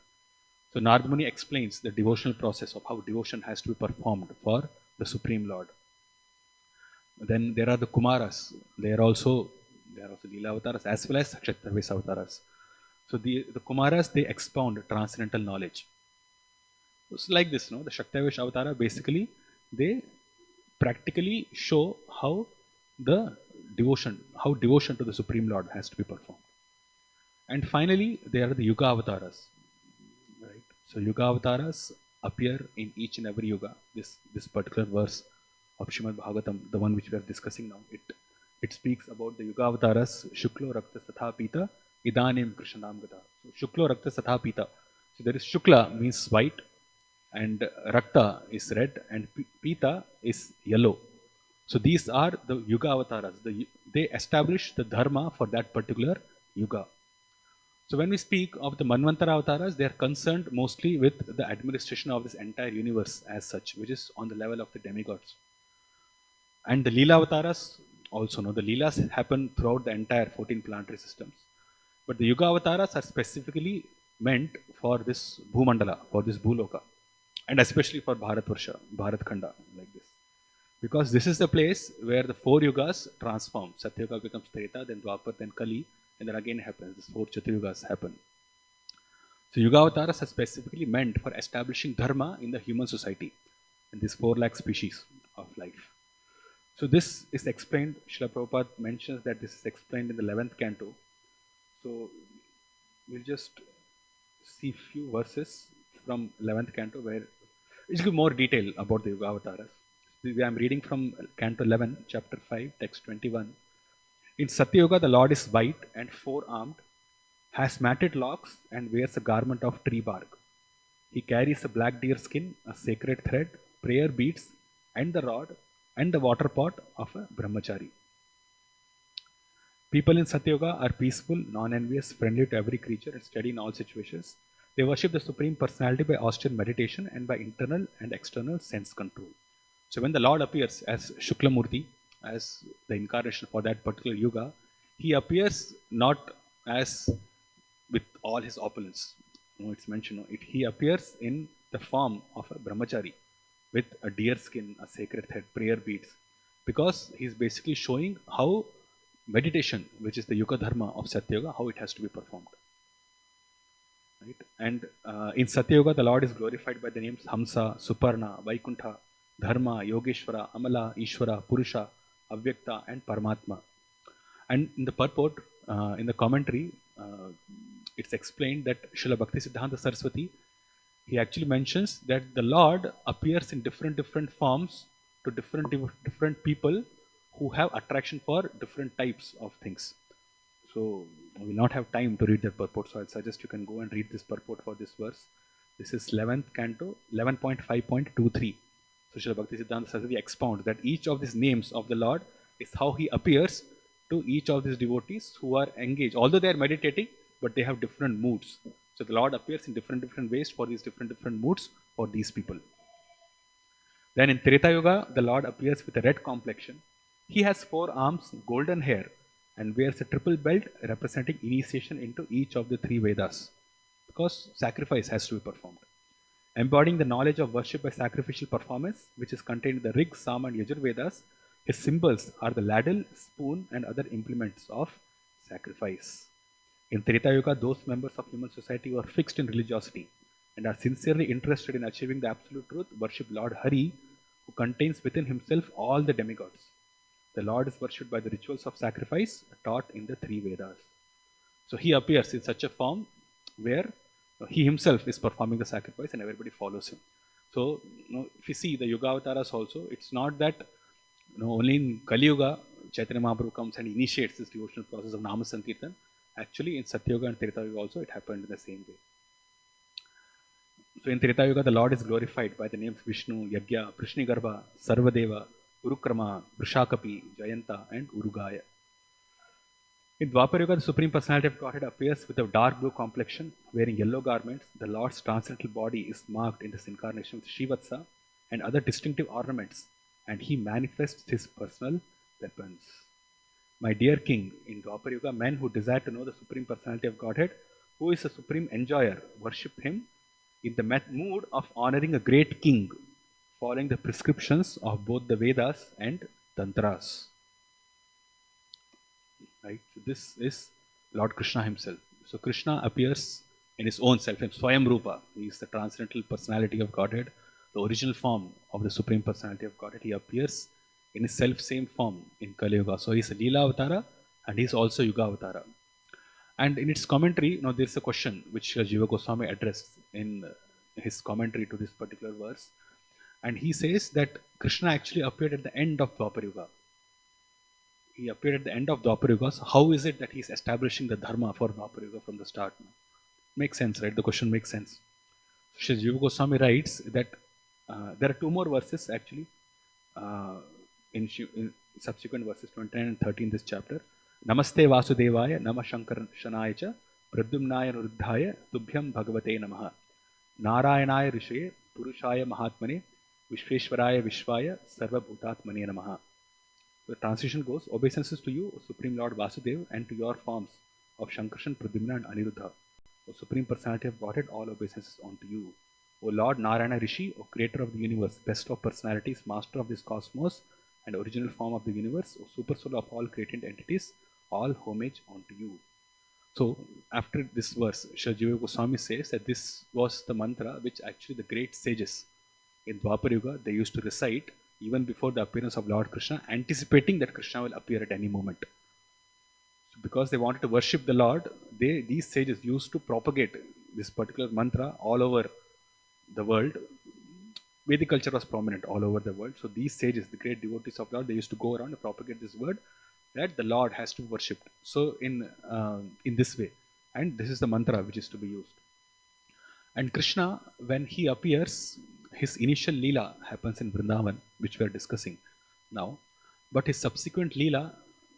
So Narad Muni explains the devotional process of how devotion has to be performed for the Supreme Lord. Then there are the Kumaras. They are also Leela avatars as well as Shaktiavish avatars. So the Kumaras, they expound transcendental knowledge. It's like this, the Shaktiavish avatara basically, they practically show how devotion to the Supreme Lord has to be performed. And finally, there are the Yuga avatars. Right? So Yuga avatars appear in each and every Yuga. This particular verse of Srimad Bhagavatam, the one which we are discussing now, it speaks about the Yuga avatars, Shuklo Rakta Satha Pita, Idanim Krishnam Gata. So Shuklo Rakta Satha Pita. So there is Shukla means white, and Rakta is red, and Pita is yellow. So these are the Yuga avatars. They establish the Dharma for that particular Yuga. So when we speak of the Manvantara avatars, they are concerned mostly with the administration of this entire universe as such, which is on the level of the demigods. And the Leela avatars also, the Leelas happen throughout the entire 14 planetary systems. But the Yuga avatars are specifically meant for this Bhumandala, for this Bhuloka. And especially for Bharatvarsha, Bharatkhanda, like this. Because this is the place where the 4 Yugas transform. Satyuga becomes Treta, then Dwapar, then Kali, and then again happens. These 4 Chaturyugas happen. So Yuga avatars are specifically meant for establishing Dharma in the human society, in these 4 lakh species of life. So this is explained, Srila Prabhupada mentions that this is explained in the 11th canto. So we'll just see few verses from 11th canto where it gives more detail about the Yuga avatars. I am reading from canto 11, chapter 5, text 21. In Satya Yuga, the Lord is white and 4-armed, has matted locks and wears a garment of tree bark. He carries a black deer skin, a sacred thread, prayer beads, and the rod, and the water pot of a brahmachari. People in Satyuga are peaceful, non-envious, friendly to every creature, and steady in all situations. They worship the Supreme Personality by austere meditation and by internal and external sense control. So when the Lord appears as Shuklamurti, as the incarnation for that particular yuga, he appears not as with all his opulence. It's mentioned. He appears in the form of a brahmachari with a deer skin, a sacred head, prayer beads, because he's basically showing how meditation, which is the yuga dharma of Satyuga, how it has to be performed. Right? And in Satyuga, the Lord is glorified by the names Hamsa, Suparna, Vaikuntha, Dharma, Yogeshwara, Amala, Ishvara, Purusha, Avyakta, and Paramatma. And in the purport, in the commentary, it's explained that Srila Bhakti Siddhanta Saraswati, he actually mentions that the Lord appears in different forms to different people who have attraction for different types of things. So we will not have time to read that purport, so I'll suggest you can go and read this purport for this verse. This is 11th canto, 11.5.23. So Srila Bhakti Siddhanta Saraswati expounds that each of these names of the Lord is how he appears to each of these devotees who are engaged. Although they are meditating, but they have different moods. So the Lord appears in different ways for these different moods for these people. Then in Treta Yuga, the Lord appears with a red complexion. He has 4 arms, golden hair, and wears a triple belt representing initiation into each of the 3 Vedas, because sacrifice has to be performed. Embodying the knowledge of worship by sacrificial performance, which is contained in the Rig, Sam, and Yajur Vedas, his symbols are the ladle, spoon, and other implements of sacrifice. In Treta Yuga, those members of human society who are fixed in religiosity and are sincerely interested in achieving the absolute truth worship Lord Hari, who contains within himself all the demigods. The Lord is worshipped by the rituals of sacrifice taught in the 3 Vedas. So he appears in such a form where he himself is performing the sacrifice and everybody follows him. So if you see the Yuga avatars also, it's not that only in Kali Yuga Chaitanya Mahaprabhu comes and initiates this devotional process of Nama Sankirtan. Actually in Satyuga and Treta Yuga also it happened in the same way. So in Treta Yuga the Lord is glorified by the names Vishnu, Yagya, Prishnigarbha, Sarvadeva, Urukrama, Vrishakapi, Jayanta, and Urugaya. In Dwapar Yuga, the Supreme Personality of Godhead appears with a dark blue complexion, wearing yellow garments. The Lord's transcendental body is marked in this incarnation with Shivatsa and other distinctive ornaments, and he manifests his personal weapons. My dear King, in Dwapar Yuga, men who desire to know the Supreme Personality of Godhead, who is a supreme enjoyer, worship him in the mood of honoring a great king, following the prescriptions of both the Vedas and Tantras. Right? So this is Lord Krishna himself. So Krishna appears in his own self, in Swayam Rupa. He is the transcendental personality of Godhead, the original form of the Supreme Personality of Godhead. He appears in his self-same form in Kali Yuga. So he is a Leela Avatara and he is also Yuga Avatara. And in its commentary, there is a question which Jiva Goswami addressed in his commentary to this particular verse. And he says that Krishna actually appeared at the end of Dwapar Yuga. He appeared at the end of Dwapar Yuga. So how is it that he is establishing the dharma for Dwapar Yuga from the start? Makes sense, right? The question makes sense. So Jiva Goswami writes that there are 2 more verses actually in subsequent verses 29 and 30 in this chapter. Namaste Vasudevaya, Nama Shankarshanaya cha, Pradyumnaya Nuruddhaya, Tubhyam Bhagavate Namaha, Narayanaya Rishaye, Purushaya Mahatmane, Vishveshwaraya Vishvaya, Sarva Bhutatmane Namaha. The translation goes, obeisances to you, O Supreme Lord Vasudeva, and to your forms of Shankarshan, Pradyumna, and Aniruddha. O Supreme Personality of Godhead, all obeisances unto you. O Lord Narayana Rishi, O Creator of the universe, best of personalities, Master of this cosmos, and original form of the universe, O Super Soul of all created entities, all homage unto you. So, after this verse, Jiva Goswami says that this was the mantra which actually the great sages in Dwapar Yuga, they used to recite even before the appearance of Lord Krishna, anticipating that Krishna will appear at any moment. So because they wanted to worship the Lord, these sages used to propagate this particular mantra all over the world. Vedic culture was prominent all over the world. So these sages, the great devotees of Lord, they used to go around and propagate this word that the Lord has to be worshipped. So in this way, and this is the mantra which is to be used. And Krishna, when he appears, his initial Leela happens in Vrindavan, which we are discussing. now. But his subsequent Leela,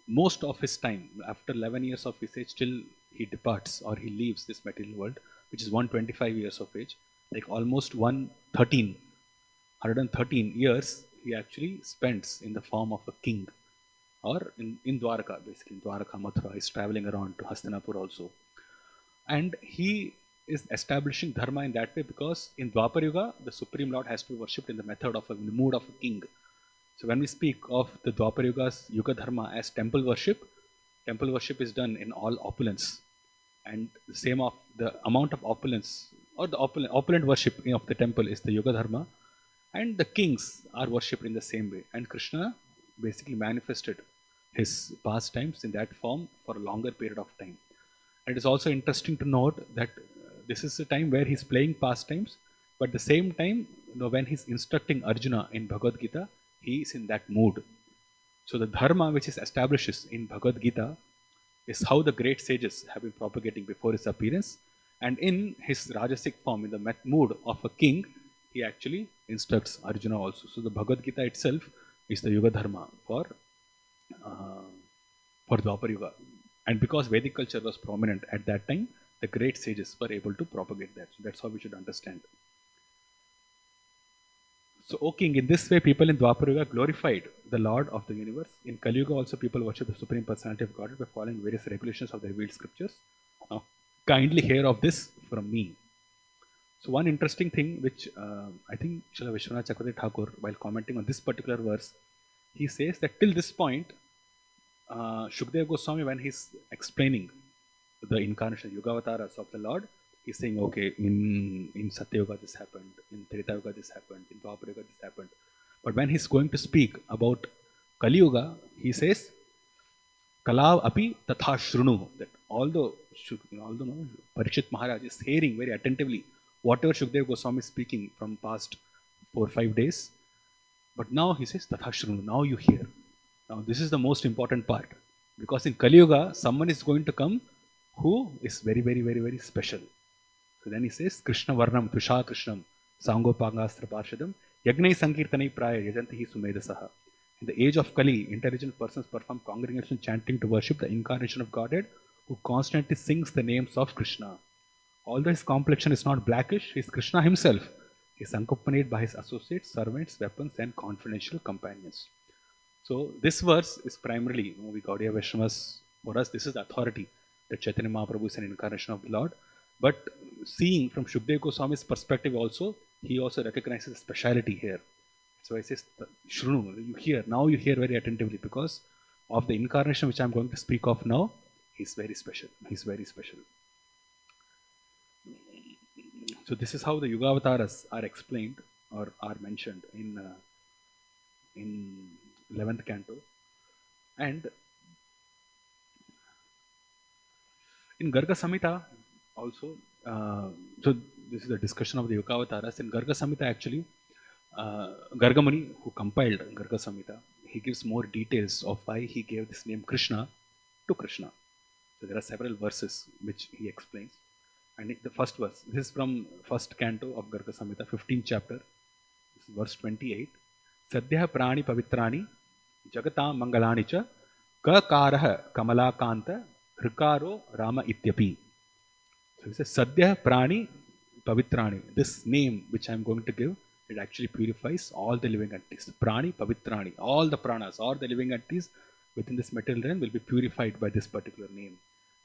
most of his time, after 11 years of his age, till he departs or he leaves this material world, which is 125 years of age, like almost 113 years, he actually spends in the form of a king or in Dwarka, basically, in Dwarka, Mathura. He's traveling around to Hastinapur also. And he is establishing dharma in that way because in Dwapar Yuga, the Supreme Lord has to be worshipped in the method of in the mood of a king. So when we speak of the Dwapar Yuga's Yuga Dharma as temple worship is done in all opulence. And the same of the amount of opulence or the opulent worship of the temple is the Yuga Dharma. And the kings are worshipped in the same way. And Krishna basically manifested his pastimes in that form for a longer period of time. And it is also interesting to note that this is a time where he's playing pastimes, but at the same time, when he's instructing Arjuna in Bhagavad Gita, he is in that mood. So the dharma which is establishes in Bhagavad Gita is how the great sages have been propagating before his appearance. And in his Rajasic form, in the mood of a king, he actually instructs Arjuna also. So the Bhagavad Gita itself is the Yuga Dharma for Dwapar Yuga. And because Vedic culture was prominent at that time, the great sages were able to propagate that. So that's how we should understand. So, O king, in this way, people in Dwapar Yuga glorified the Lord of the universe. In Kali Yuga, also people worship the Supreme Personality of Godhead by following various regulations of the revealed scriptures. Now, kindly hear of this from me. So, one interesting thing which I think Srila Vishwanath Chakravarti Thakur, while commenting on this particular verse, he says that till this point, Shukdev Goswami, when he's explaining the incarnation Yugavataras of the Lord, he's saying, okay, in Satya Yuga this happened, in Treta Yuga this happened, in Dwapar Yuga this happened. But when he's going to speak about Kali Yuga, he says, Kalav api tatha shrunu, that although Parikshit Maharaj is hearing very attentively whatever Shukdev Goswami is speaking from past 4 or 5 days, but now he says, tatha shrunu, now you hear. Now, this is the most important part, because in Kali Yuga, someone is going to come who is very, very, very, very special. So then he says, Krishna Varnam Tusha Krishnam Sangopangastra Parshadam Yagnai Sankirtanai Praya Yajantihi Sumedasaha. In the age of Kali, intelligent persons perform congregation chanting to worship the incarnation of Godhead, who constantly sings the names of Krishna. Although his complexion is not blackish, he is Krishna himself. He is accompanied by his associates, servants, weapons, and confidential companions. So this verse is primarily, we Gaudiya Vaishnavas, for us, this is the authority that Chaitanya Mahaprabhu is an incarnation of the Lord. But seeing from Shukdev Goswami's perspective also, he also recognizes the speciality here. So he says, Shrunu, you hear, now you hear very attentively, because of the incarnation which I am going to speak of now, he's very special. He's very special. So this is how the Yugavataras are explained or are mentioned in 11th canto. And in Garga Samhita also, so this is a discussion of the Yugavataras. In Garga Samhita actually, Gargamuni, who compiled Garga Samhita, he gives more details of why he gave this name Krishna to Krishna. So there are several verses which he explains. And the first verse, this is from first canto of Garga Samhita, 15th chapter, this is verse 28. Sadhya prani pavitrani jagata mangalani cha kakaraha kamalakanta hrikaro rama ityapi. So he says, Sadhya prani pavitrani. This name which I am going to give, it actually purifies all the living entities. Prani pavitrani. All the pranas, all the living entities within this material realm will be purified by this particular name.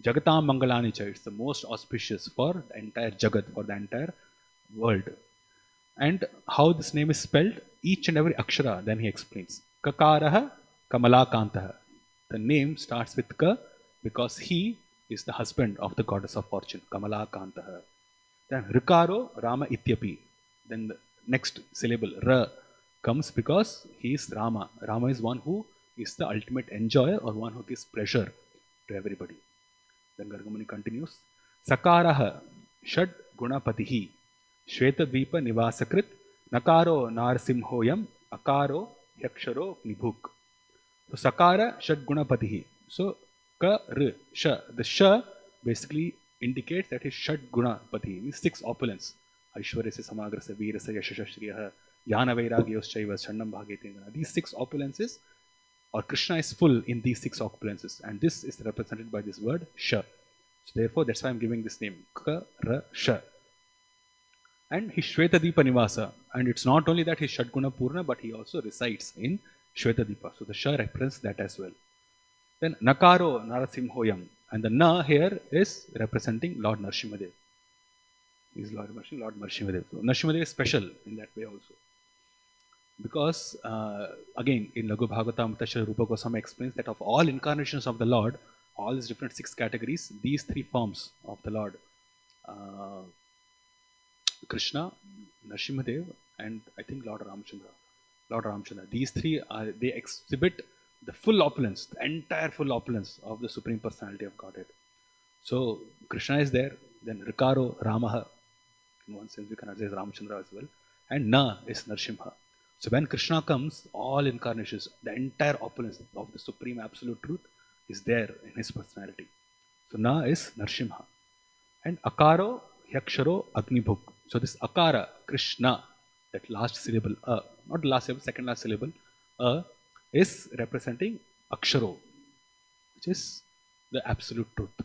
Jagatam Mangalani cha, it's the most auspicious for the entire Jagat, for the entire world. And how this name is spelled, each and every akshara, then he explains. Kakaraha Kamalakantaha. The name starts with Ka because he is the husband of the goddess of fortune, Kamalakantaha. Then Rikaro Rama Ityapi. Then the next syllable, Ra, comes because he is Rama. Rama is one who is the ultimate enjoyer or one who gives pleasure to everybody. Then Gargamuni continues, Sakaraha Shad Gunapatihi Shvetadvipa Nivasakrit Nakaro Narsimhoyam Akaro Yaksharo Nibhuk. So Sakara Shad Gunapatihi. So Ka R Sha. The Sha basically indicates that his Shad Gunapatihi means 6 opulence. Aishwarya Samagrasa Virasa Yashasha Shriyaha Jnana Vairagyoschaiva Channam Bhagetendra. These 6 opulences, or Krishna is full in these 6 opulences, and this is represented by this word Sha. So therefore, that's why I'm giving this name Ka Ra Sha. And his Shvetadipa Nivasa, and it's not only that he's Shadguna Purna, but he also resides in Shvetadipa. So the Sha represents that as well. Then Nakaro Narasimhoyam, and the Na here is representing Lord Narasimhadev. He is Lord Narasimhadev. So Narasimhadev is special in that way also. Because again, in Laghu Bhagavatam, Tashra Rupa Goswami explains that of all incarnations of the Lord, all these different 6 categories, these 3 forms of the Lord, Krishna, Narasimhadev, and I think Lord Ramchandra. These 3 they exhibit the full opulence, the entire full opulence of the Supreme Personality of Godhead. So Krishna is there, then Rikaro, Ramaha, in one sense we can say Ramchandra as well, and Na is Narasimha. So when Krishna comes, all incarnations, the entire opulence of the Supreme Absolute Truth is there in his personality. So Na is Narasimha. And Akaro, Yaksharo, Agnibhuk. So this Akara, Krishna, that last syllable, not the last syllable, second last syllable, is representing Aksharo, which is the Absolute Truth,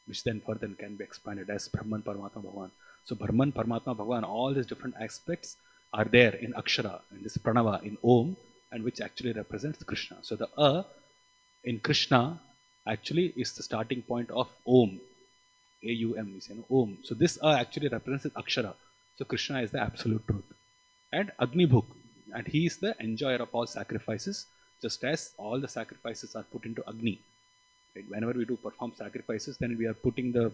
which then further can be expanded as Brahman, Paramatma, Bhagavan. So Brahman, Paramatma, Bhagavan, all these different aspects are there in Akshara, in this Pranava, in Om, and which actually represents Krishna. So the in Krishna actually is the starting point of Om. A-U-M is, Om. So this actually represents Akshara. So Krishna is the Absolute Truth. And Agnibhuk, and he is the enjoyer of all sacrifices, just as all the sacrifices are put into Agni. Right? Whenever we do perform sacrifices, then we are putting the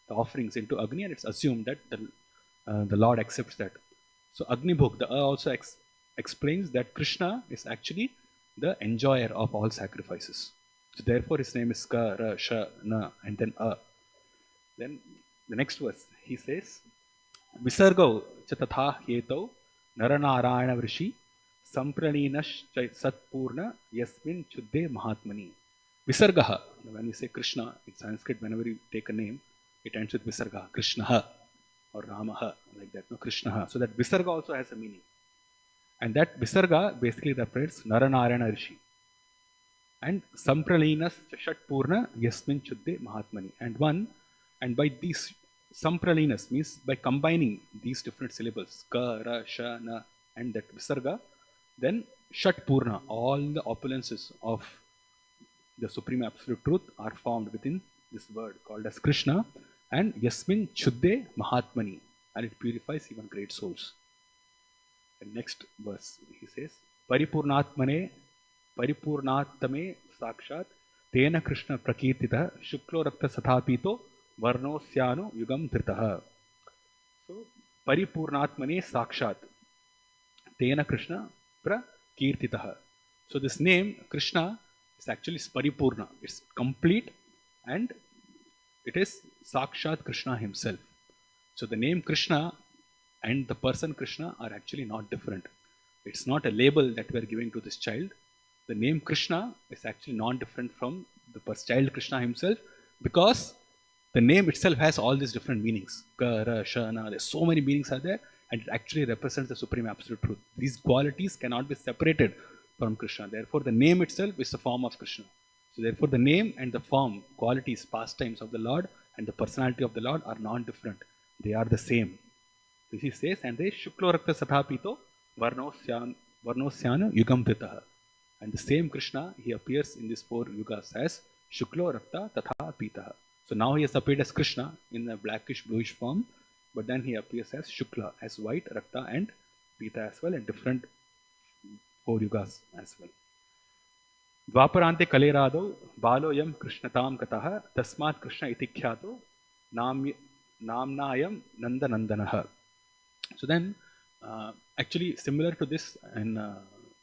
offerings into Agni, and it's assumed that the Lord accepts that. So Agnibhuk, the also explains that Krishna is actually the enjoyer of all sacrifices. So therefore his name is Ka, Ra, Sha, Na, and then A. Then the next verse, he says, Visargau cha tatha hetau naranarayana vrishi sampraninash satpurna yasmin chuddhe mahatmani. Visargaha, when we say Krishna in Sanskrit, whenever you take a name, it ends with Visarga, Krishnaha or Ramaha, like that, no, Krishnaha. So that Visarga also has a meaning. And that Visarga basically represents Naranarayana Rishi. And Sampralinas Shatpurna Yasmin Chuddhe Mahatmani. And by these Sampralinas means by combining these different syllables, Ka, Ra, Sha, Na, and that Visarga, then Shatpurna, all the opulences of the Supreme Absolute Truth are formed within this word called as Krishna, and Yasmin Chuddhe Mahatmani, and it purifies even great souls. And next verse, he says, Paripurnatmane Sakshat Tena Krishna Prakirtita Shuklo Rakta Sathapito Varnosyanu Yugam Dhritaha. So, Paripurnatmane Sakshat Tena Krishna Prakirtitaha. So, this name Krishna is actually Paripurna. It's complete, and it is Sakshat Krishna himself. So the name Krishna and the person Krishna are actually not different. It's not a label that we are giving to this child. The name Krishna is actually not different from the child Krishna himself, because the name itself has all these different meanings. Ka, Ra, Sha, Na, there's so many meanings are there, and it actually represents the Supreme Absolute Truth. These qualities cannot be separated from Krishna. Therefore, the name itself is the form of Krishna. So therefore, the name and the form, qualities, pastimes of the Lord and the personality of the Lord are non-different. They are the same. So he says, and they Shuklo Rakta Sathapito Varnosyanu Yugam Vritaha. And the same Krishna, he appears in these 4 yugas as Shuklo Rakta Tatha Pitaha. So now he has appeared as Krishna in a blackish bluish form, but then he appears as Shukla, as white, Rakta and Pita as well, and different 4 yugas as well. Dvaparante Kalerado Baloyam Krishnatam Kataha Tasmat Krishna Itikyato Namnayam Nandanandanaha. So then, actually similar to this, and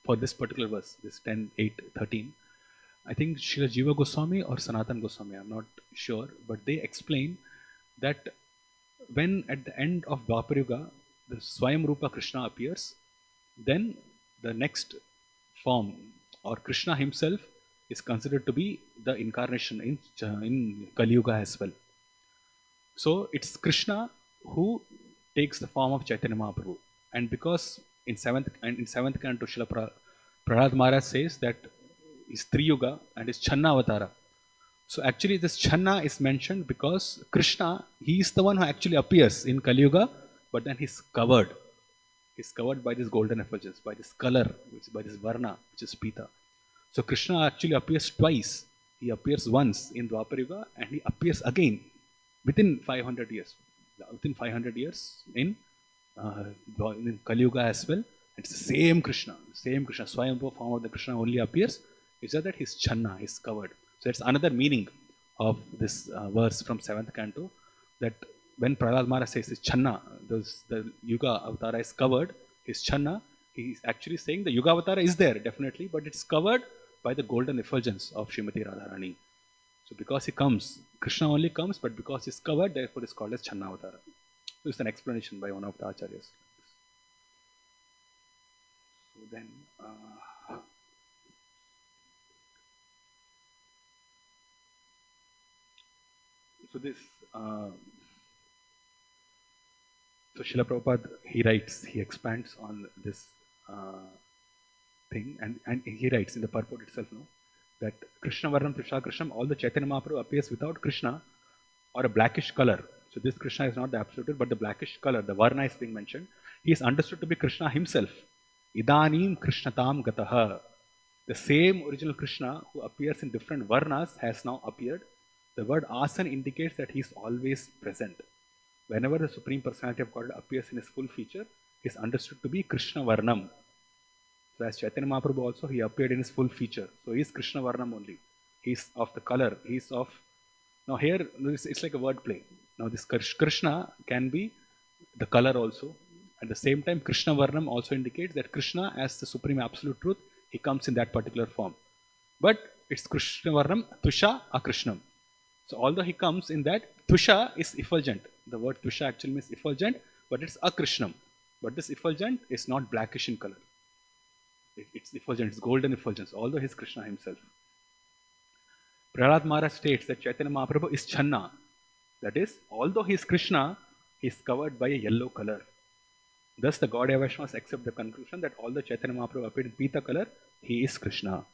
for this particular verse, this 10.8.13, I think Srila Jiva Goswami or Sanatan Goswami, I'm not sure, but they explain that when at the end of Dwapar Yuga, the Swayam Rupa Krishna appears, then the next form, or Krishna himself, is considered to be the incarnation in Kali Yuga as well. So it's Krishna who takes the form of Chaitanya Mahaprabhu. And because in seventh canto, Prahlad Maharaj says that is Triyuga and is Channa Avatara. So actually this Channa is mentioned because Krishna, he is the one who actually appears in Kali Yuga, but then he's covered. He's covered by this golden effulgence, by this color, by this varna, which is Pita. So Krishna actually appears twice. He appears once in Dwapar Yuga and he appears again within 500 years. Within 500 years in Kali Yuga as well. It's the same Krishna, Swayambhu form of the Krishna only appears. It's just that his Channa is covered. So it's another meaning of this verse from 7th canto, that when Prahlad Maharaj says his Channa, the Yuga Avatara is covered, his Channa, he's actually saying the Yuga Avatara is there definitely, but it's covered by the golden effulgence of Srimati Radharani. So because he comes, Krishna only comes, but because he's covered, therefore it's called as Channa Avatara. So it's an explanation by one of the acharyas. So then, so this, so Srila Prabhupada, he expands on this thing, and he writes in the purport itself, no, that Krishna Varnam Tusha Krishnam, all the Chaitanya Mahaprabhu appears without Krishna or a blackish color. So this Krishna is not the absolute, but the blackish color, the Varna is being mentioned. He is understood to be Krishna himself. Idanim Krishnatam Gataha. The same original Krishna who appears in different Varnas has now appeared. The word Asan indicates that he is always present. Whenever the Supreme Personality of Godhead appears in his full feature, he is understood to be Krishna Varnam. So as Chaitanya Mahaprabhu also, he appeared in his full feature. So he is Krishna Varnam only. He is of the color. He is of... Now here, it's like a word play. Now this Krishna can be the color also. At the same time, Krishna Varnam also indicates that Krishna, as the Supreme Absolute Truth, he comes in that particular form. But it's Krishna Varnam, Tusha, Akrishnam. So although he comes in that, Tusha is effulgent. The word Tusha actually means effulgent, but it's Akrishnam. But this effulgent is not blackish in color. It's effulgent, it's golden effulgence, although he's Krishna himself. Prahlad Maharaj states that Chaitanya Mahaprabhu is Channa. That is, although he is Krishna, he is covered by a yellow color. Thus, the Gaudiya Vaishnavas accept the conclusion that although Chaitanya Mahaprabhu appeared in Pita color, he is Krishna.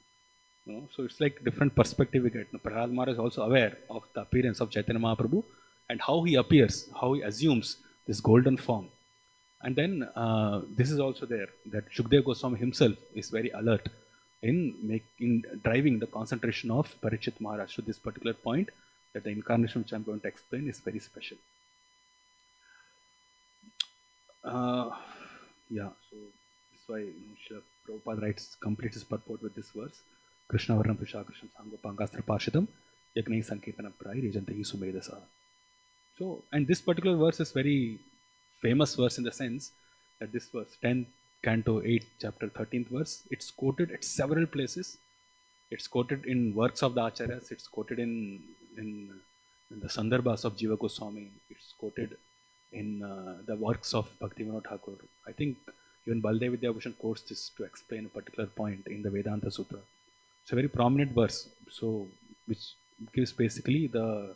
So it's like different perspective we get. Prahlad Maharaj is also aware of the appearance of Chaitanya Mahaprabhu and how he appears, how he assumes this golden form. And then this is also there, that Shukdev Goswami himself is very alert in driving the concentration of Parikshit Maharaj to this particular point, that the incarnation which I am going to explain is very special. Yeah, so that's why Srila Prabhupada completes his purport with this verse. Krishna Varnam Tusha Krishnam Sangopangastra Pashidam Yagnai Sankirtanam Prai Rejantahi Sumedasa. So, and this particular verse is very famous verse in the sense that this verse, 10th Canto 8, chapter 13th verse, it's quoted at several places. It's quoted in works of the Acharyas, it's quoted in the Sandarbhas of Jiva Goswami, it's quoted in the works of Bhaktivinoda Thakur. I think even Baldev Vidyabhushan quotes this to explain a particular point in the Vedanta Sutra. It's a very prominent verse, so which gives basically the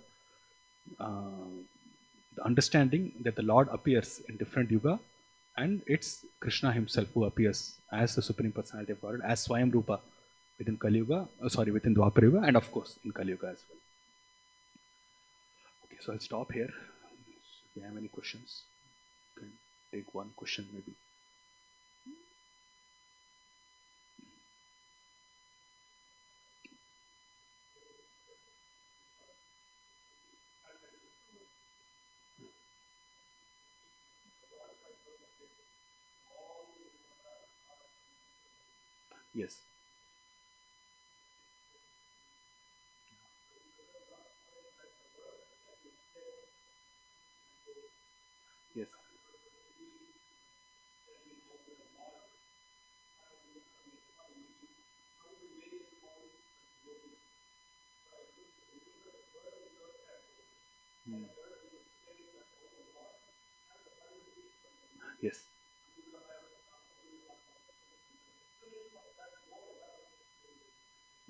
understanding that the Lord appears in different yuga, and it's Krishna himself who appears as the Supreme Personality of God, as Swayam Rupa within Kali Yuga, within Dwapar Yuga, and of course in Kali Yuga as well. Okay, so I'll stop here. If you have any questions, you can take one question maybe. Yes. Yes. Mm. Yes.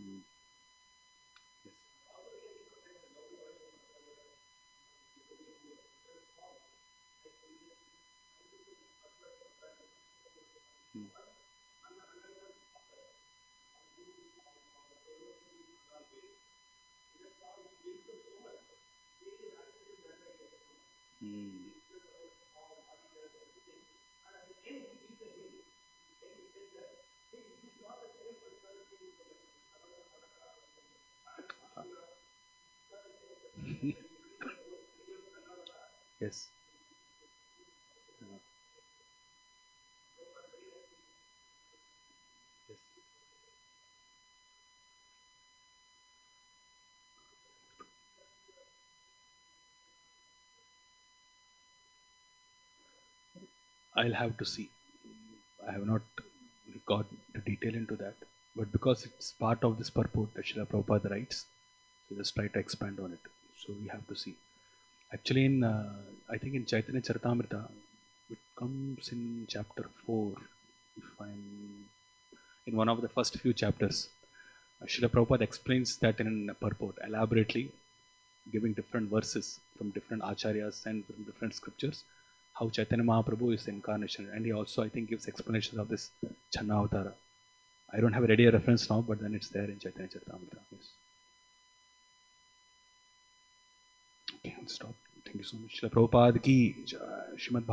Mm. Yes. Hmm. Yes. Yes. I'll have to see. I have not got the detail into that, but because it's part of this purport that Srila Prabhupada writes, so just try to expand on it. So we have to see. Actually, I think in Chaitanya Charitamrita, it comes in chapter 4, if I'm in one of the first few chapters. Srila Prabhupada explains that in a purport elaborately, giving different verses from different acharyas and from different scriptures, how Chaitanya Mahaprabhu is the incarnation. And he also, I think, gives explanations of this Channa Avatara. I don't have a ready reference now, but then it's there in Chaitanya Charitamrita. Yes. Okay, I'll stop. Thank you so much. Srila Prabhupada ki Srimad Bhagavatam